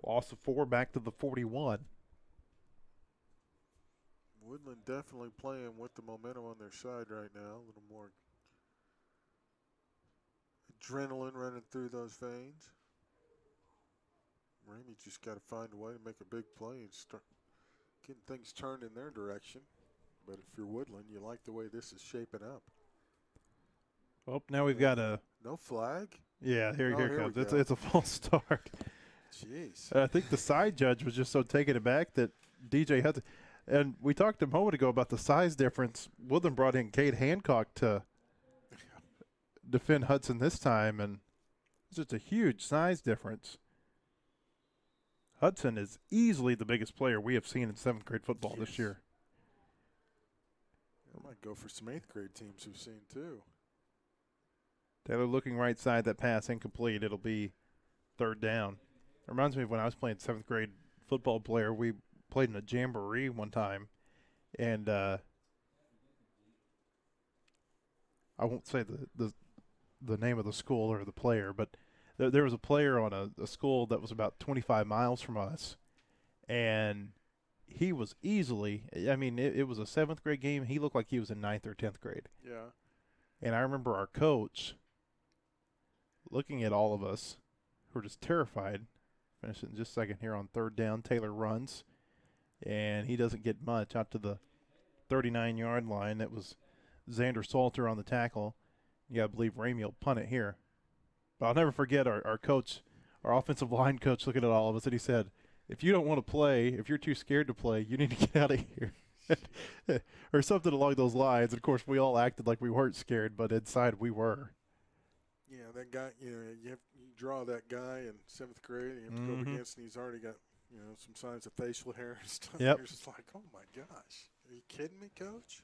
Loss of 4 back to the 41. Woodland definitely playing with the momentum on their side right now. A little more adrenaline running through those veins. Ramay just got to find a way to make a big play and start getting things turned in their direction. But if you're Woodland, you like the way this is shaping up. Oh, now we've got a no flag. Yeah, here here comes. we go. It's a false start. Jeez. I think the side judge was just so taken aback that DJ Hudson. And we talked a moment ago about the size difference. Woodland brought in Cade Hancock to defend Hudson this time, and it's just a huge size difference. Hudson is easily the biggest player we have seen in 7th grade football this year. I might go for some 8th grade teams we've seen too. Taylor looking right side, that pass incomplete. It'll be third down. It reminds me of when I was playing 7th grade football player. We played in a jamboree one time, and I won't say the name of the school or the player, but there was a player on a school that was about 25 miles from us, and he was easily, I mean, it was a 7th grade game. He looked like he was in 9th or 10th grade. Yeah. And I remember our coach looking at all of us who were just terrified. Finish it in just a second here on third down. Taylor runs, and he doesn't get much out to the 39-yard line. That was Xander Salter on the tackle. You got to believe Ramay will punt it here. But I'll never forget our coach, our offensive line coach, looking at all of us, and he said, if you don't want to play, if you're too scared to play, you need to get out of here. Or something along those lines. And, of course, we all acted like we weren't scared, but inside we were. Yeah, that guy, you draw that guy in 7th grade, and you have to go up against, and he's already got, some signs of facial hair and stuff. Yep. You're just like, oh, my gosh. Are you kidding me, Coach?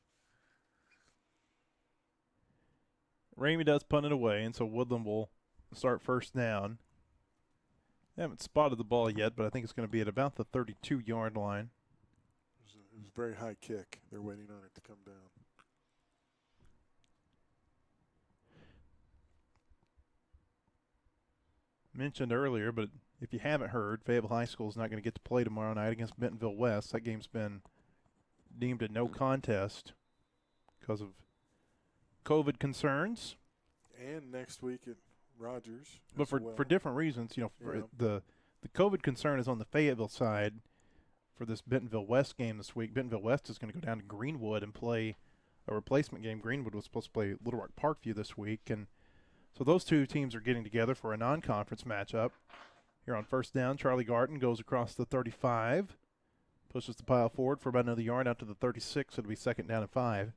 Ramay does punt it away, and so Woodland will start first down. They haven't spotted the ball yet, but I think it's going to be at about the 32-yard line. It was a very high kick. They're waiting on it to come down. Mentioned earlier, but if you haven't heard, Fayetteville High School is not going to get to play tomorrow night against Bentonville West. That game's been deemed a no contest because of COVID concerns. And next week at Rogers. But for different reasons, the COVID concern is on the Fayetteville side for this Bentonville West game this week. Bentonville West is going to go down to Greenwood and play a replacement game. Greenwood was supposed to play Little Rock Parkview this week, and so those two teams are getting together for a non-conference matchup. Here on first down, Charlie Garton goes across the 35, pushes the pile forward for about another yard out to the 36. It'll be second down and 5.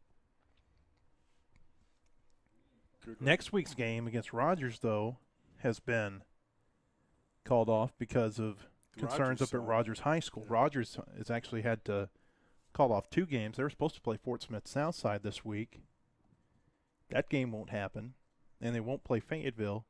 Next week's game against Rogers, though, has been called off because of concerns up at Rogers High School. Yeah. Rogers has actually had to call off 2 games. They were supposed to play Fort Smith Southside this week. That game won't happen, and they won't play Fayetteville.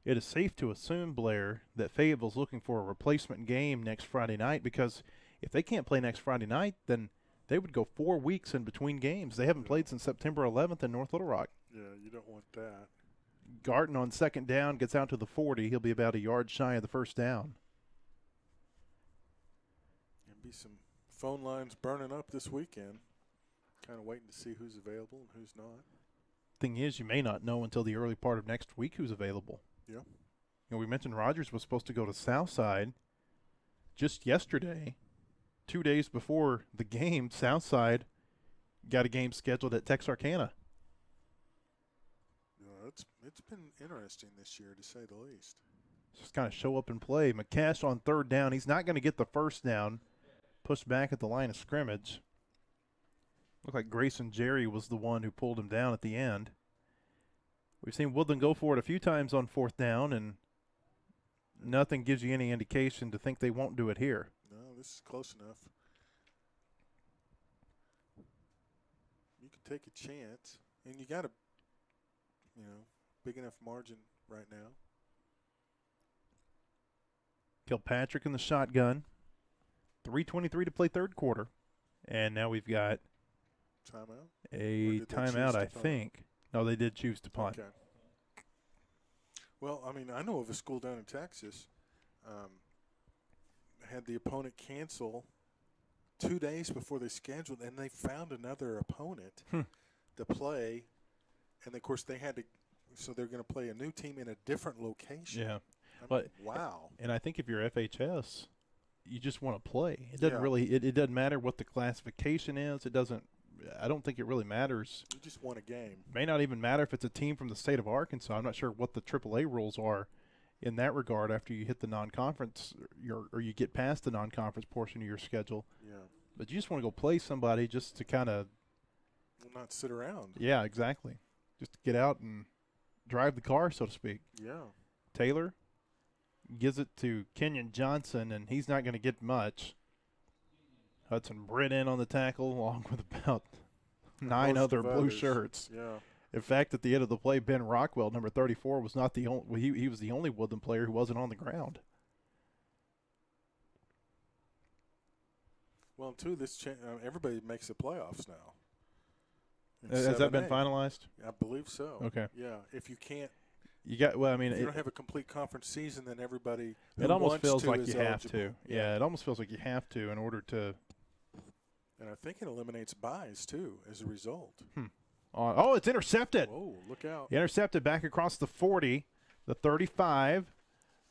It is safe to assume, Blair, that Fayetteville's looking for a replacement game next Friday night, because if they can't play next Friday night, then they would go 4 weeks in between games. They haven't played since September 11th in North Little Rock. Yeah, you don't want that. Garton on second down gets out to the 40. He'll be about a yard shy of the first down. There'll be some phone lines burning up this weekend. Kind of waiting to see who's available and who's not. Thing is, you may not know until the early part of next week who's available. Yeah. We mentioned Rogers was supposed to go to Southside just yesterday. 2 days before the game, Southside got a game scheduled at Texarkana. It's been interesting this year, to say the least. Just kind of show up and play. McCash on third down. He's not going to get the first down. Pushed back at the line of scrimmage. Looked like Grayson Jerry was the one who pulled him down at the end. We've seen Woodland go for it a few times on fourth down, and nothing gives you any indication to think they won't do it here. No, this is close enough. You can take a chance, and you got a, big enough margin right now. Kilpatrick in the shotgun. 3:23 to play third quarter. And now we've got Timeout? a timeout, I think. No, they did choose to punt. Okay. Well, I know of a school down in Texas had the opponent cancel 2 days before they scheduled, and they found another opponent to play. And, of course, they had to – so they're going to play a new team in a different location. Yeah. But wow. And I think if you're FHS, you just want to play. It doesn't really – it doesn't matter what the classification is. It doesn't – I don't think it really matters. You just want a game. May not even matter if it's a team from the state of Arkansas. I'm not sure what the AAA rules are in that regard after you hit the non-conference or you get past the non-conference portion of your schedule. Yeah. But you just want to go play somebody just to kind of – not sit around. Yeah, exactly. Just to get out and drive the car, so to speak. Yeah. Taylor gives it to Kenyon Johnson, and he's not going to get much. Hudson Britt in on the tackle, along with about 9 other blue shirts. Yeah. In fact, at the end of the play, Ben Rockwell, number 34, was not the only. He was the only Woodland player who wasn't on the ground. Well, too, everybody makes the playoffs now. Has that been finalized? I believe so. Okay. Yeah. If you can't. You got. Well, I mean, if you don't have a complete conference season, then everybody. It almost feels like you have to. Yeah, it almost feels like you have to in order to. And I think it eliminates buys too as a result. Oh, it's intercepted. Whoa! Look out! Intercepted back across the 40, the 35,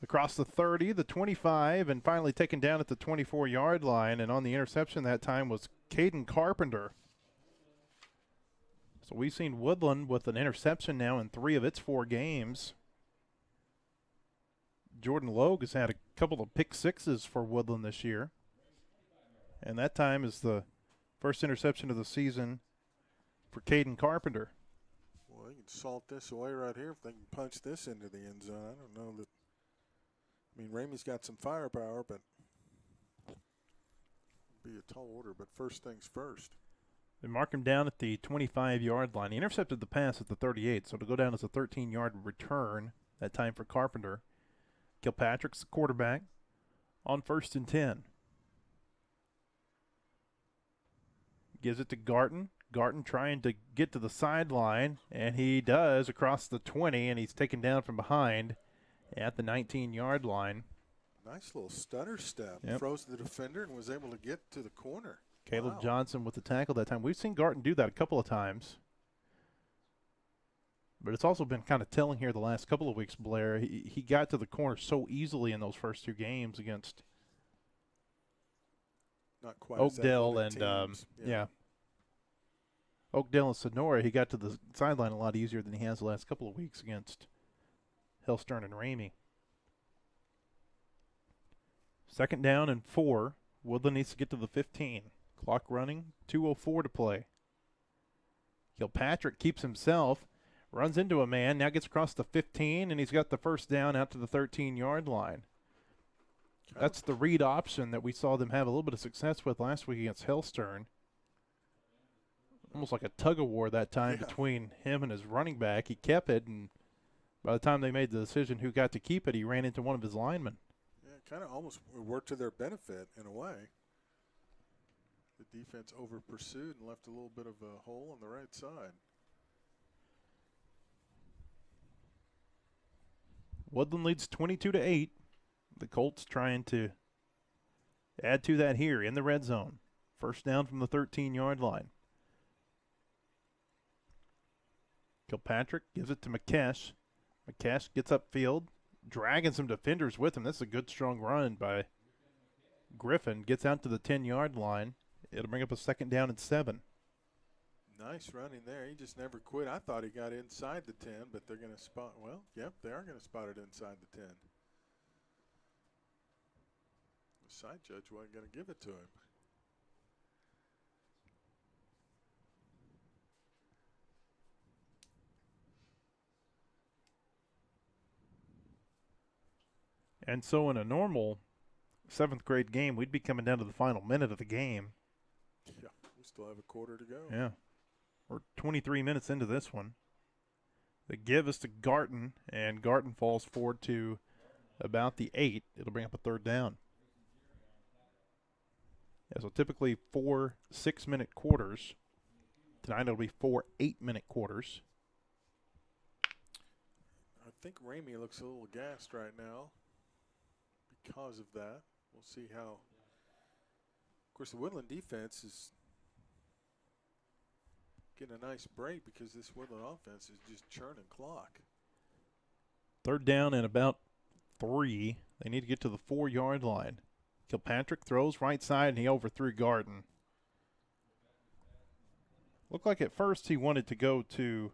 across the 30, the 25, and finally taken down at the 24-yard line. And on the interception that time was Caden Carpenter. So we've seen Woodland with an interception now in 3 of its 4 games. Jordan Logue has had a couple of pick sixes for Woodland this year. And that time is the first interception of the season for Caden Carpenter. Well, they can salt this away right here if they can punch this into the end zone. I don't know that. I mean, Ramey's got some firepower, but it'll be a tall order. But first things first. They mark him down at the 25-yard line. He intercepted the pass at the 38, so it'll go down as a 13-yard return that time for Carpenter. Kilpatrick's the quarterback on 1st and 10. Gives it to Garton. Garton trying to get to the sideline, and he does across the 20, and he's taken down from behind at the 19-yard line. Nice little stutter step. Yep. Froze the defender and was able to get to the corner. Caleb Wow. Johnson with the tackle that time. We've seen Garton do that a couple of times. But it's also been kind of telling here the last couple of weeks, Blair. He got to the corner so easily in those first 2 games against Not quite as Oakdale athletic and teams. Oakdale and Sonora. He got to the sideline a lot easier than he has the last couple of weeks against Hellstern and Ramey. 2nd down and 4. Woodland needs to get to the 15. Clock running, 2:04 to play. Kilpatrick keeps himself, runs into a man, now gets across the 15, and he's got the first down out to the 13-yard line. That's the read option that we saw them have a little bit of success with last week against Hellstern. Almost like a tug-of-war that time between him and his running back. He kept it, and by the time they made the decision who got to keep it, he ran into one of his linemen. Yeah, kind of almost worked to their benefit in a way. The defense over-pursued and left a little bit of a hole on the right side. Woodland leads 22-8. The Colts trying to add to that here in the red zone. First down from the 13-yard line. Kilpatrick gives it to McKesh. McKesh gets upfield, dragging some defenders with him. That's a good, strong run by Griffin. Gets out to the 10-yard line. It'll bring up a 2nd down and 7. Nice running there. He just never quit. I thought he got inside the 10, but they're going to spot. Well, yep, they are going to spot it inside the 10. The side judge wasn't going to give it to him. And so in a normal 7th grade game, we'd be coming down to the final minute of the game. Yeah, we still have a quarter to go. Yeah. We're 23 minutes into this one. The give is to Garton, and Garton falls forward to about the 8. It'll bring up a 3rd down. Yeah, so typically 4 6-minute quarters. Tonight it'll be 4 8-minute quarters. I think Ramey looks a little gassed right now because of that. We'll see how. Of course, the Woodland defense is getting a nice break because this Woodland offense is just churning clock. 3rd down and about 3. They need to get to the 4-yard line. Kilpatrick throws right side, and he overthrew Garden. Looked like at first he wanted to go to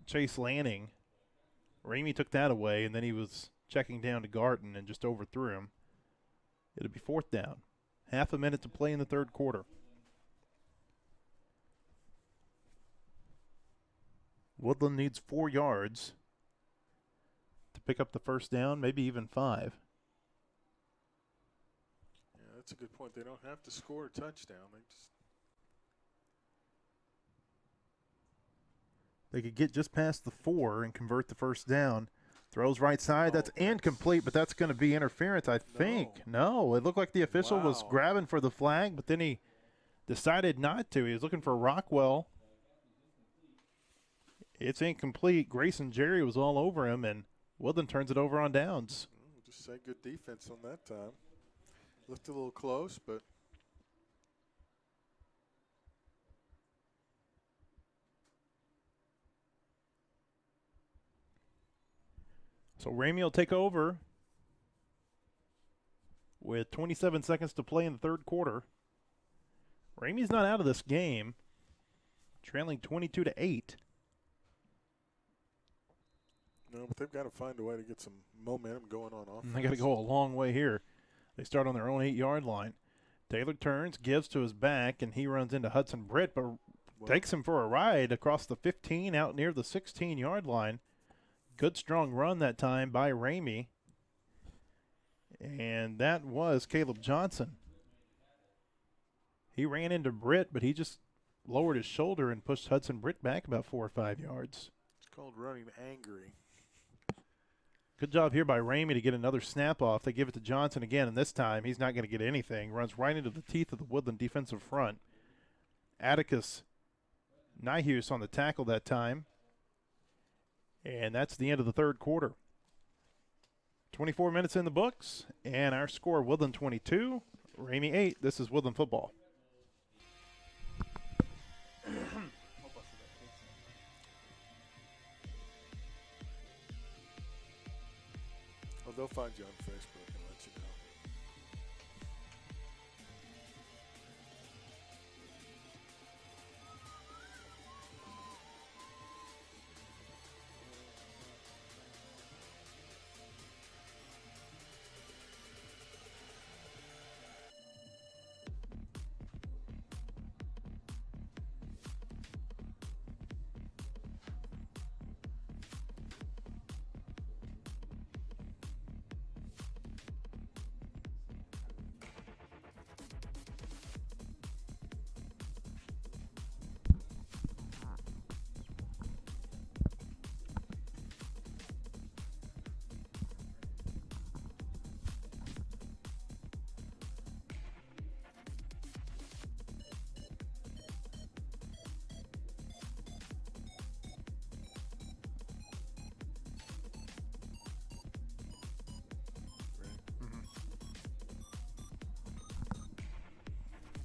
Chase Lanning. Ramey took that away, and then he was checking down to Garden and just overthrew him. It'll be 4th down. Half a minute to play in the 3rd quarter. Woodland needs 4 yards to pick up the first down, maybe even 5. Yeah, that's a good point. They don't have to score a touchdown. They could get just past the 4 and convert the first down. Throws right side. That's incomplete, but that's going to be interference, I think. No, it looked like the official was grabbing for the flag, but then he decided not to. He was looking for Rockwell. It's incomplete. Grayson Jerry was all over him, and Woodland turns it over on downs. We'll just say good defense on that time. Looked a little close, but so Ramey will take over with 27 seconds to play in the 3rd quarter. Ramey's not out of this game, trailing 22-8. no, but they've got to find a way to get some momentum going on offense. They got to go a long way here. They start on their own 8-yard line. Taylor turns, gives to his back, and he runs into Hudson Britt, but takes him for a ride across the 15 out near the 16-yard line. Good, strong run that time by Ramey. And that was Caleb Johnson. He ran into Britt, but he just lowered his shoulder and pushed Hudson Britt back about 4 or 5 yards. It's called running angry. Good job here by Ramey to get another snap off. They give it to Johnson again, and this time he's not going to get anything. Runs right into the teeth of the Woodland defensive front. Atticus Nyhus on the tackle that time. And that's the end of the 3rd quarter. 24 minutes in the books, and our score, Woodland 22, Ramey 8. This is Woodland football. Well, they'll find you on Facebook and let you know.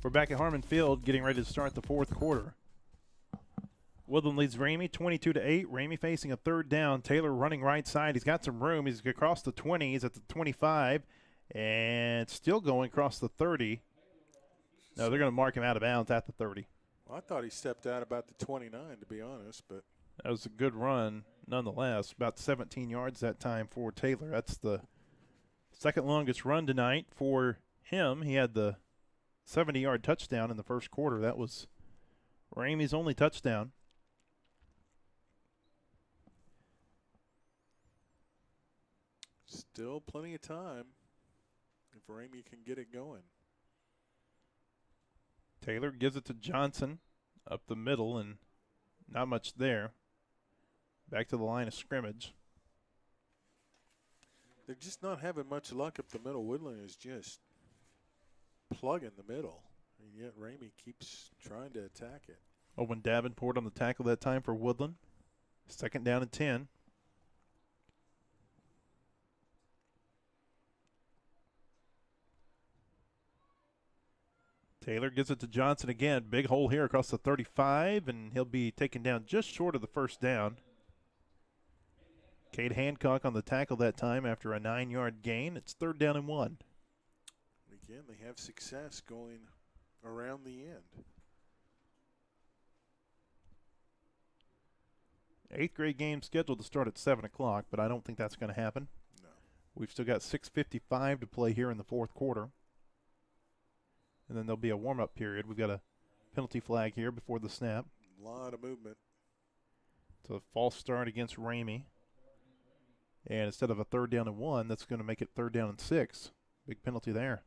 We're back at Harmon Field, getting ready to start the fourth quarter. Woodland leads Ramey 22-8. Ramey facing a third down. Taylor running right side. He's got some room. He's across the 20. He's at the 25, and still going across the 30. No, they're going to mark him out of bounds at the 30. Well, I thought he stepped out about the 29, to be honest, but That was a good run, nonetheless. About 17 yards that time for Taylor. That's the second longest run tonight for him. He had the 70-yard touchdown in the first quarter. That was Ramey's only touchdown. still plenty of time if Ramey can get it going. Taylor gives it to Johnson up the middle, and not much there. Back to the line of scrimmage. They're just not having much luck up the middle. Woodland is just plugging the middle, and yet Ramey keeps trying to attack it. Owen Davenport on the tackle that time for Woodland. Second down and 10. Taylor gives it to Johnson again. Big hole here across the 35, and he'll be taken down just short of the first down. Cade Hancock on the tackle that time after a 9-yard gain. It's third down and 1. Again, they have success going around the end. 8th grade game scheduled to start at 7 o'clock, but I don't think that's going to happen. No. We've still got 6:55 to play here in the fourth quarter. And then there'll be a warm-up period. We've got a penalty flag here before the snap. A lot of movement. It's a false start against Ramey. And instead of a third down and 1, that's going to make it third down and 6. Big penalty there.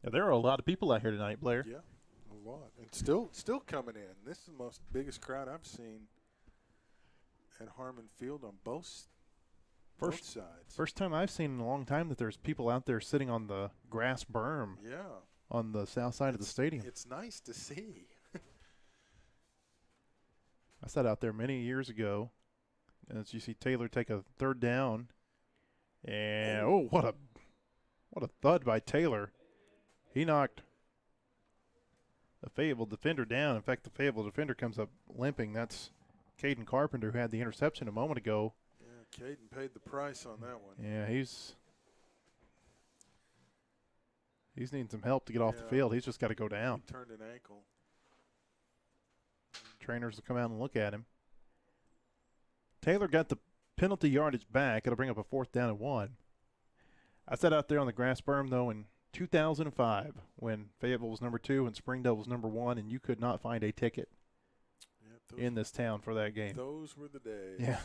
Now, there are a lot of people out here tonight, Blair. Yeah, a lot. And still coming in. This is the biggest crowd I've seen at Harmon Field on both sides. First time I've seen in a long time that there's people out there sitting on the grass berm Yeah. on the south side of the stadium. It's nice to see. I sat out there many years ago, and as you see Taylor take a third down, and what a thud by Taylor. He knocked the Fayetteville defender down. In fact, the Fayetteville defender comes up limping. That's Caden Carpenter, who had the interception a moment ago. Yeah, Caden paid the price on that one. Yeah, he's needing some help to get off the field. He's just got to go down. He turned an ankle. Trainers will come out and look at him. Taylor got the penalty yardage back. It'll bring up a fourth down and 1. I sat out there on the grass berm, though, in 2005 when Fayetteville was number 2 and Springdale was number 1, and you could not find a ticket in this town for that game. Those were the days. Yeah.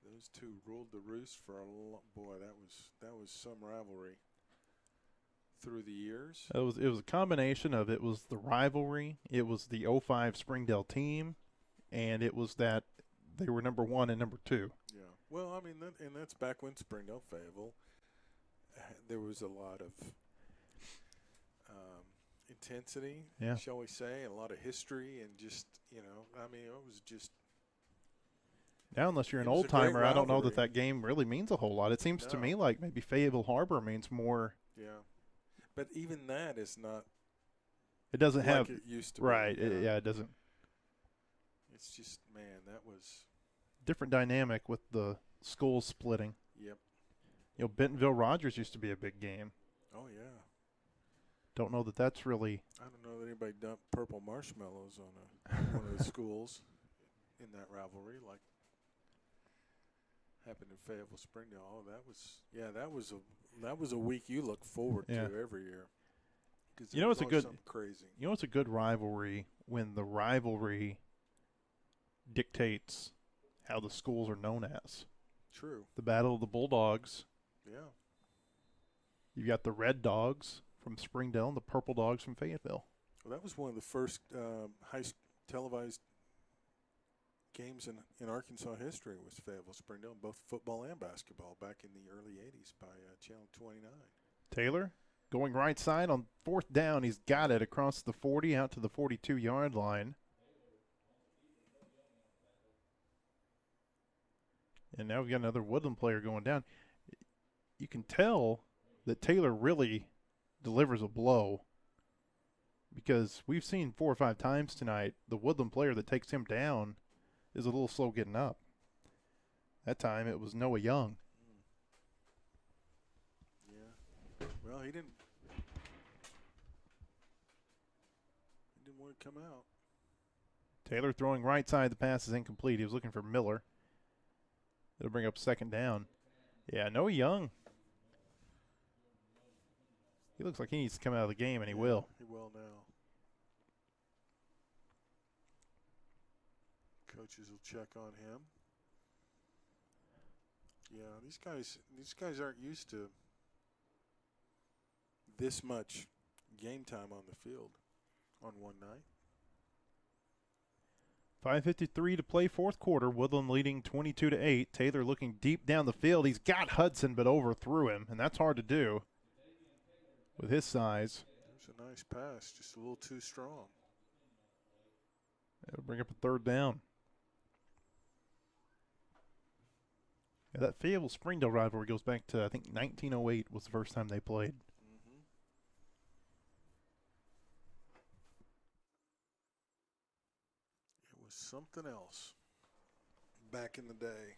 Those two ruled the roost for a lot. Boy, that was some rivalry through the years. It was a combination of, it was the rivalry, it was the 05 Springdale team, and it was that they were number 1 and number 2. Yeah. Well, I mean, and that's back when Springdale Fayetteville, there was a lot of intensity, Yeah. shall we say, and a lot of history, and just, you know, I mean, it was just. Now, unless you're an It was a old timer, great I don't know that rivalry. that game really means a whole lot. It seems to No. me like maybe Fayetteville Harbor means more. Yeah. But even that is not It doesn't like have it used to right. be. Yeah. Yeah, it doesn't. It's just, man, that was. Different dynamic with the schools splitting. Yep. You know, Bentonville Rogers used to be a big game. Oh, yeah. Don't know that that's really. I don't know that anybody dumped purple marshmallows on one of the schools in that rivalry, like happened in Fayetteville Springdale. Oh, that was a week you look forward Yeah. to every year. 'Cause You know, there it's a was always good. something crazy. You know, it's a good rivalry when the rivalry dictates how the schools are known as. True. The Battle of the Bulldogs. Yeah. You've got the Red Dogs from Springdale and the Purple Dogs from Fayetteville. Well, that was one of the first televised games in Arkansas history was Fayetteville Springdale, both football and basketball back in the early 80s by Channel 29. Taylor going right side on 4th down. He's got it across the 40 out to the 42-yard line. And now we've got another Woodland player going down. You can tell that Taylor really delivers a blow because we've seen 4 or 5 times tonight the Woodland player that takes him down is a little slow getting up. That time it was Noah Young. Yeah. Well, he didn't want to come out. Taylor throwing right side. The pass is incomplete. He was looking for Miller. It'll bring up 2nd down. Yeah, Noah Young. He looks like he needs to come out of the game, and he will. He will now. Coaches will check on him. Yeah, these guys aren't used to this much game time on the field on one night. 5:53 to play, 4th quarter. Woodland leading 22-8. Taylor looking deep down the field. He's got Hudson, but overthrew him, and that's hard to do with his size. There's a nice pass, just a little too strong. It'll bring up a 3rd down. Yeah, that Fayetteville Springdale rivalry goes back to, I think, 1908 was the first time they played. Mm-hmm. It was something else back in the day,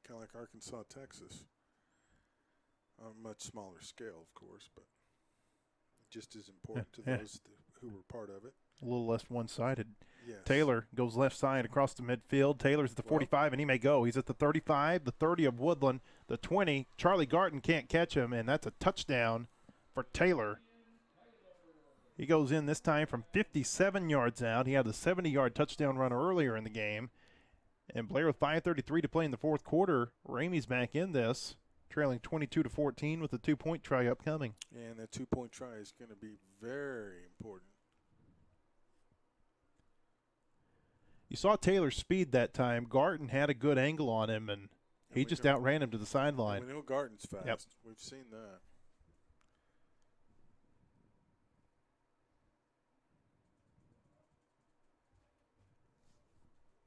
kind of like Arkansas, Texas. On a much smaller scale, of course, but just as important to those who were part of it. A little less one-sided. Yes. Taylor goes left side across the midfield. Taylor's at the 45, and he may go. He's at the 35, the 30 of Woodland, the 20. Charlie Garton can't catch him, and that's a touchdown for Taylor. He goes in this time from 57 yards out. He had the 70-yard touchdown run earlier in the game. And Blair with 5:33 to play in the 4th quarter. Ramey's back in this, trailing 22-14 with a 2-point try upcoming. And that 2-point try is going to be very important. You saw Taylor's speed that time. Garton had a good angle on him, and he just outran him to the sideline. We know Garton's fast. Yep. We've seen that.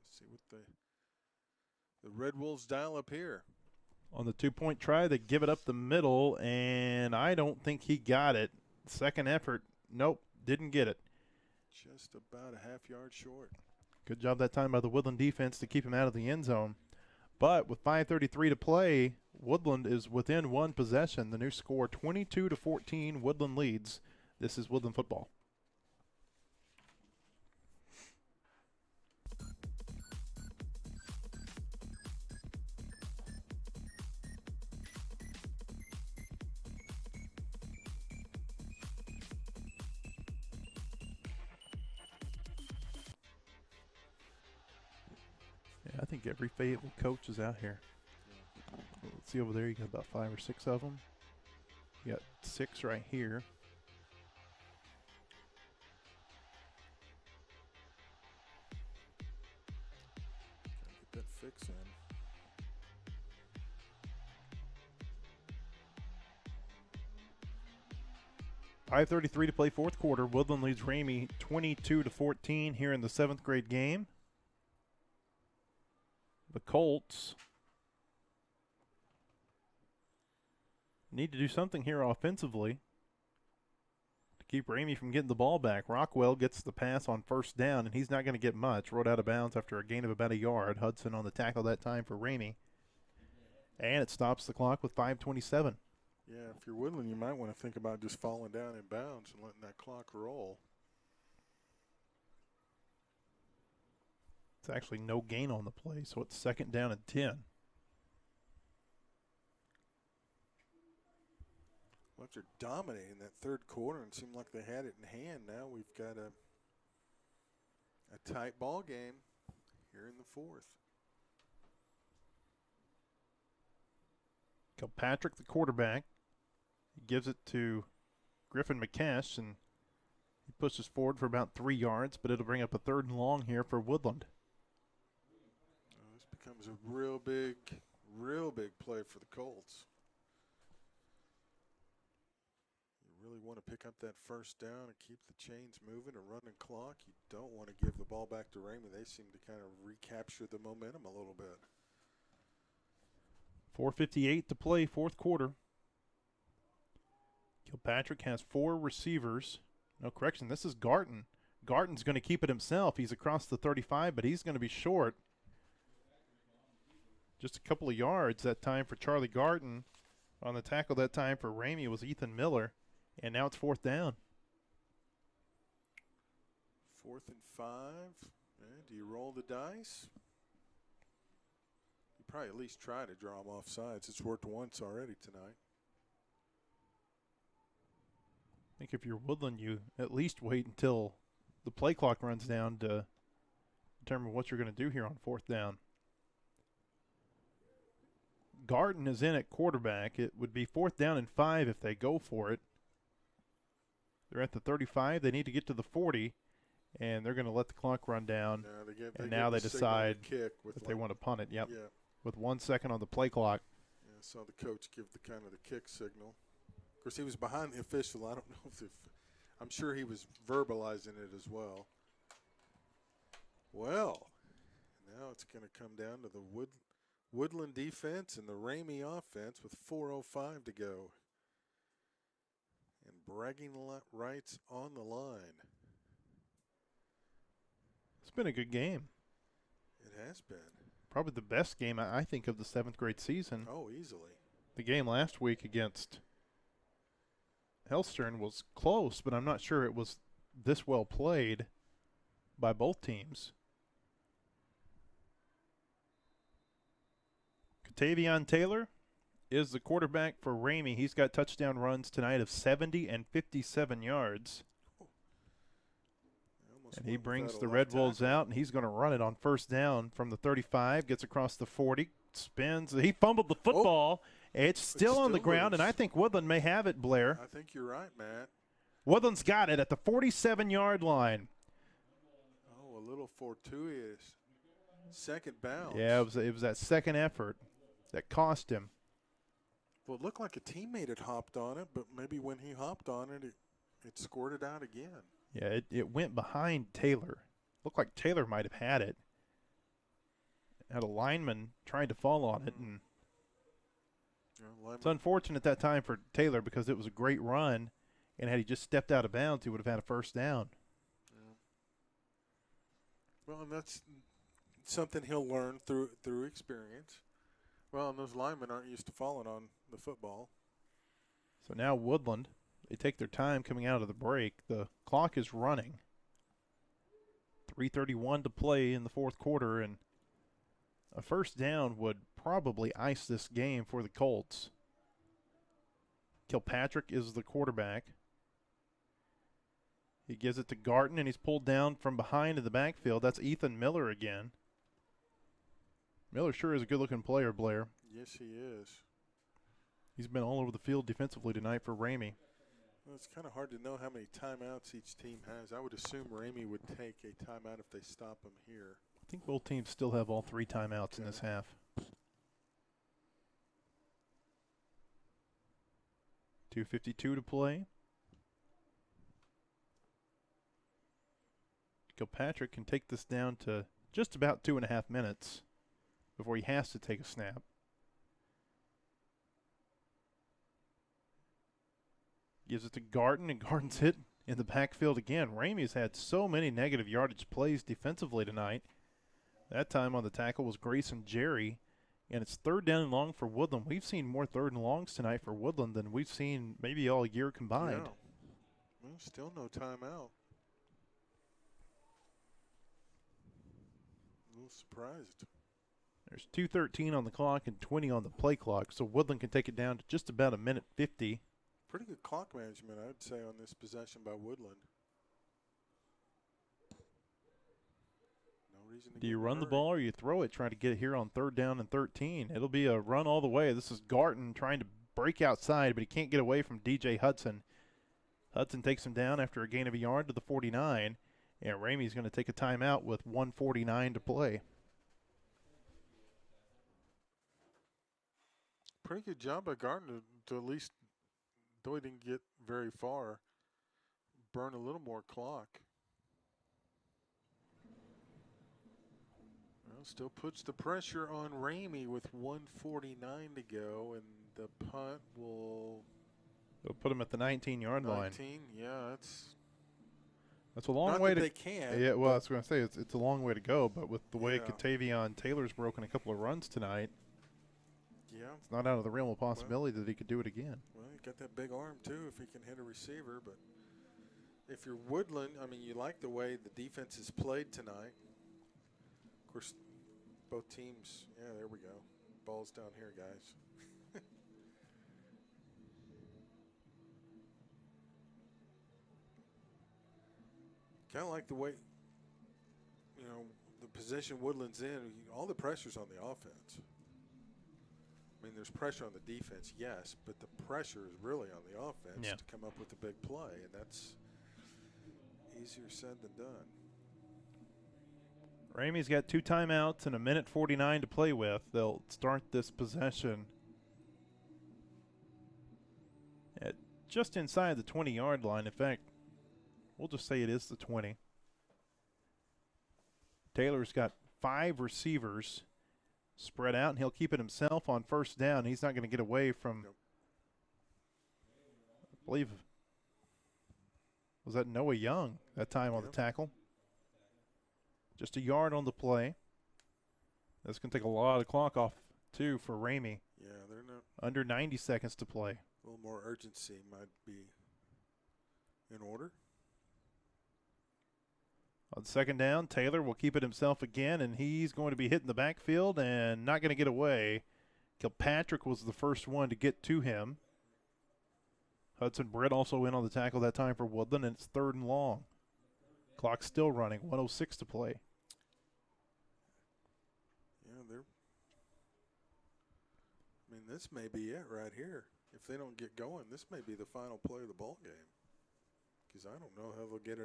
Let's see what the Red Wolves dial up here. On the 2-point try, they give it up the middle, and I don't think he got it. Second effort, nope, didn't get it. Just about a half yard short. Good job that time by the Woodland defense to keep him out of the end zone. But with 5:33 to play, Woodland is within 1 possession. The new score, 22-14, Woodland leads. This is Woodland football. Yeah, I think every Fayetteville coach is out here. Let's see over there. You got about 5 or 6 of them. You got 6 right here. Get that fix in. 5:33 to play fourth quarter. Woodland leads Ramay 22-14 here in the 7th grade game. The Colts need to do something here offensively to keep Ramay from getting the ball back. Rockwell gets the pass on first down, and he's not going to get much. Rode out of bounds after a gain of about a yard. Hudson on the tackle that time for Ramay. And it stops the clock with 5:27. Yeah, if you're Woodland, you might want to think about just falling down in bounds and letting that clock roll. It's actually no gain on the play, so it's 2nd down and 10. Well, after dominating that third quarter and seemed like they had it in hand, now we've got a tight ball game here in the 4th. Kilpatrick, the quarterback, he gives it to Griffin McCash, and he pushes forward for about 3 yards, but it'll bring up a 3rd and long here for Woodland. This becomes a real big play for the Colts. You really want to pick up that first down and keep the chains moving, a running clock. You don't want to give the ball back to Ramay. They seem to kind of recapture the momentum a little bit. 4:58 to play, fourth quarter. Kilpatrick has 4 receivers. No, correction, this is Garton. Garton's going to keep it himself. He's across the 35, but he's going to be short. Just a couple of yards that time for Charlie Garton. On the tackle that time for Ramay was Ethan Miller. And now it's 4th down. 4th and 5. Do you roll the dice? You probably at least try to draw them off sides. It's worked once already tonight. I think if you're Woodland, you at least wait until the play clock runs down to determine what you're going to do here on 4th down. Garton is in at quarterback. It would be 4th down and 5 if they go for it. They're at the 35. They need to get to the 40, and they're going to let the clock run down. And now they decide that they want to punt it. Yep. Yeah. With 1 second on the play clock. Yeah, I saw the coach give the kind of the kick signal. Of course, he was behind the official. I don't know if I'm sure he was verbalizing it as well. Well, now it's going to come down to the Woodland defense and the Ramay offense with 4:05 to go. And bragging rights on the line. It's been a good game. It has been. Probably the best game, I think, of the 7th grade season. Oh, easily. The game last week against Hellstern was close, but I'm not sure it was this well played by both teams. Tavion Taylor is the quarterback for Ramay. He's got touchdown runs tonight of 70 and 57 yards. And he brings the Red Wolves out, and he's going to run it on 1st down from the 35, gets across the 40, spins. He fumbled the football. It's still on the ground, and I think Woodland may have it, Blair. I think you're right, Matt. Woodland's got it at the 47-yard line. Oh, a little fortuitous second bounce. Yeah, it was that second effort that cost him. Well, it looked like a teammate had hopped on it, but maybe when he hopped on it, it scored it out again. Yeah, it went behind Taylor. Looked like Taylor might have had it. Had a lineman trying to fall on it, and it's unfortunate that time for Taylor because it was a great run, and had he just stepped out of bounds, he would have had a 1st down. Yeah. Well, and that's something he'll learn through experience. Well, and those linemen aren't used to falling on the football. So now Woodland, they take their time coming out of the break. The clock is running. 3:31 to play in the 4th quarter, and a 1st down would probably ice this game for the Colts. Kilpatrick is the quarterback. He gives it to Garton, and he's pulled down from behind in the backfield. That's Ethan Miller again. Miller sure is a good-looking player, Blair. Yes, he is. He's been all over the field defensively tonight for Ramay. Well, it's kind of hard to know how many timeouts each team has. I would assume Ramay would take a timeout if they stop him here. I think both teams still have all 3 timeouts in this half. 2:52 to play. Kilpatrick can take this down to just about 2.5 minutes before he has to take a snap. Gives it to Garden, and Garden's hit in the backfield again. Ramey's had so many negative yardage plays defensively tonight. That time on the tackle was Grayson Jerry, and it's 3rd down and long for Woodland. We've seen more 3rd and longs tonight for Woodland than we've seen maybe all year combined. Yeah. Well, still no timeout. A little surprised. There's 2:13 on the clock and 20 on the play clock, so Woodland can take it down to just about 1:50. Pretty good clock management, I would say, on this possession by Woodland. No reason to Do you get in a run the hurry. ball or you throw it, trying to get it here on 3rd down and 13? It'll be a run all the way. This is Garton trying to break outside, but he can't get away from DJ Hudson. Hudson takes him down after a gain of a yard to the 49, and Ramey's going to take a timeout with 1:49 to play. Pretty good job by Garton to at least, though he didn't get very far, burn a little more clock. Well, still puts the pressure on Ramey with 1:49 to go, and the punt will They'll put him at the 19-yard line. 19. Yeah, That's a long not way that to. they can. Yeah, well, I but was going to say it's a long way to go, but with the way Yeah. Katavion Taylor's broken a couple of runs tonight, yeah. it's not out of the realm of possibility that he could do it again. Well, he got that big arm too if he can hit a receiver. But if you're Woodland, I mean, you like the way the defense is played tonight. Of course, both teams. Yeah, there we go. Ball's down here, guys. Kind of like the way, the position Woodland's in. All the pressure's on the offense. I mean, there's pressure on the defense, yes, but the pressure is really on the offense to come up with a big play, and that's easier said than done. Ramey's got 2 timeouts and 1:49 to play with. They'll start this possession at just inside the 20-yard line. In fact, we'll just say it is the 20. Taylor's got 5 receivers spread out, and he'll keep it himself on 1st down. He's not going to get away from, Nope. I believe, was that Noah Young that time on the Yep. tackle? Just a yard on the play. That's going to take a lot of clock off, too, for Ramey. Yeah, they're not. Under 90 seconds to play. A little more urgency might be in order. On 2nd down, Taylor will keep it himself again, and he's going to be hitting the backfield and not going to get away. Kilpatrick was the first one to get to him. Hudson Britt also in on the tackle that time for Woodland, and it's 3rd and long. Clock still running, 1:06 to play. Yeah, this may be it right here. If they don't get going, this may be the final play of the ball game. Because I don't know how they'll get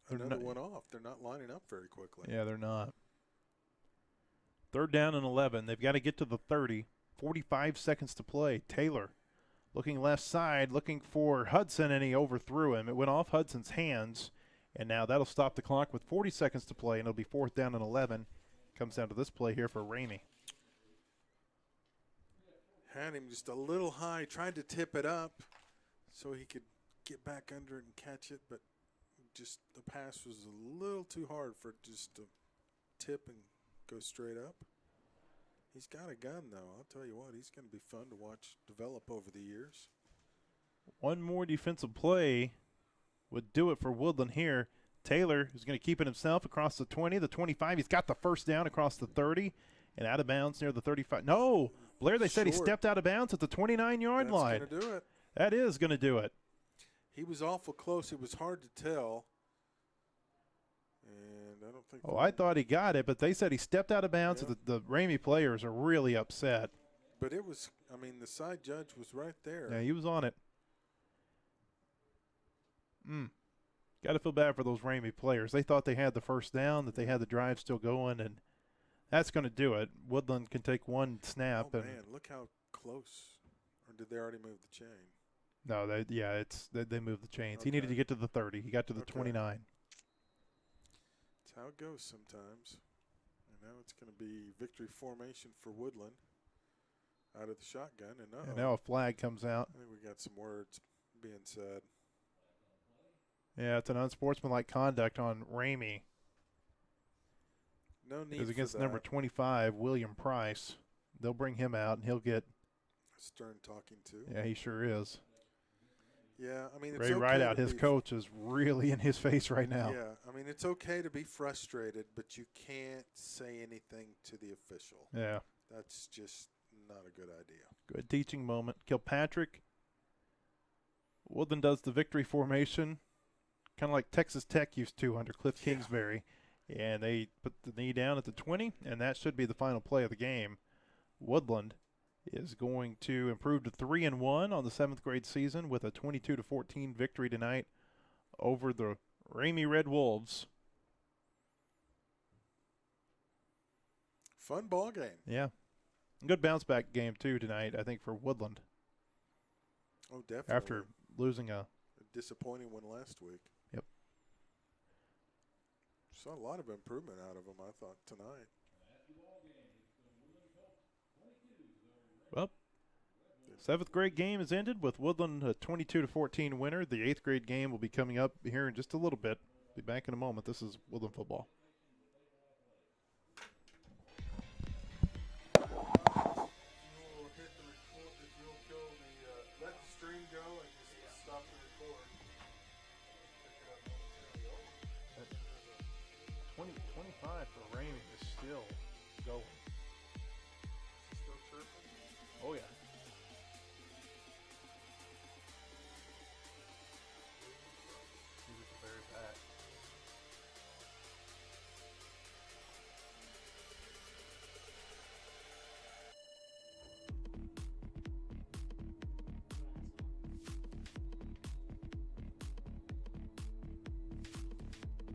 another one off. They're not lining up very quickly. Yeah, they're not. 3rd down and 11. They've got to get to the 30. 45 seconds to play. Taylor looking left side, looking for Hudson, and he overthrew him. It went off Hudson's hands, and now that'll stop the clock with 40 seconds to play, and it'll be 4th down and 11. Comes down to this play here for Ramey. Had him just a little high, tried to tip it up so he could get back under it and catch it, but just the pass was a little too hard for it just to tip and go straight up. He's got a gun, though. I'll tell you what, he's going to be fun to watch develop over the years. One more defensive play would do it for Woodland here. Taylor is going to keep it himself across the 20, the 25. He's got the first down across the 30 and out of bounds near the 35. No, Blair, they said he stepped out of bounds at the 29-yard line. That's going to do it. That is going to do it. He was awful close. It was hard to tell. And I don't think. Oh, I thought he got it, but they said he stepped out of bounds. Yeah. The Ramey players are really upset. But it was, the side judge was right there. Yeah, he was on it. Got to feel bad for those Ramey players. They thought they had the first down, that they had the drive still going, and that's going to do it. Woodland can take one snap. Oh, and man, look how close. Or did they already move the chain? No, they moved the chains. He Okay. needed to get to the 30. He got to the Okay. 29. That's how it goes sometimes. And now it's going to be victory formation for Woodland out of the shotgun. And And now a flag comes out. I think we got some words being said. Yeah, it's an unsportsmanlike conduct on Ramay. No need It was against for number that. 25, William Price. They'll bring him out, and he'll get. Stern talking to. Yeah, he sure is. Yeah, I mean, it's Ray okay Rideout, to his be, coach, is really in his face right now. Yeah, I mean, it's okay to be frustrated, but you can't say anything to the official. Yeah. That's just not a good idea. Good teaching moment. Kilpatrick. Woodland does the victory formation, kind of like Texas Tech used to under Cliff Kingsbury. And they put the knee down at the 20, and that should be the final play of the game. Woodland is going to improve to 3-1 on the 7th grade season with a 22-14 victory tonight over the Ramay Red Wolves. Fun ball game. Yeah. Good bounce back game, too, tonight, I think, for Woodland. Oh, definitely. After losing a disappointing one last week. Yep. Saw a lot of improvement out of them, I thought, tonight. Well, 7th grade game is ended with Woodland a 22-14 winner. The 8th grade game will be coming up here in just a little bit. Be back in a moment. This is Woodland football. Let the stream go and just stop the record. 25 for Ramay is still going. Still chirping? Oh, yeah.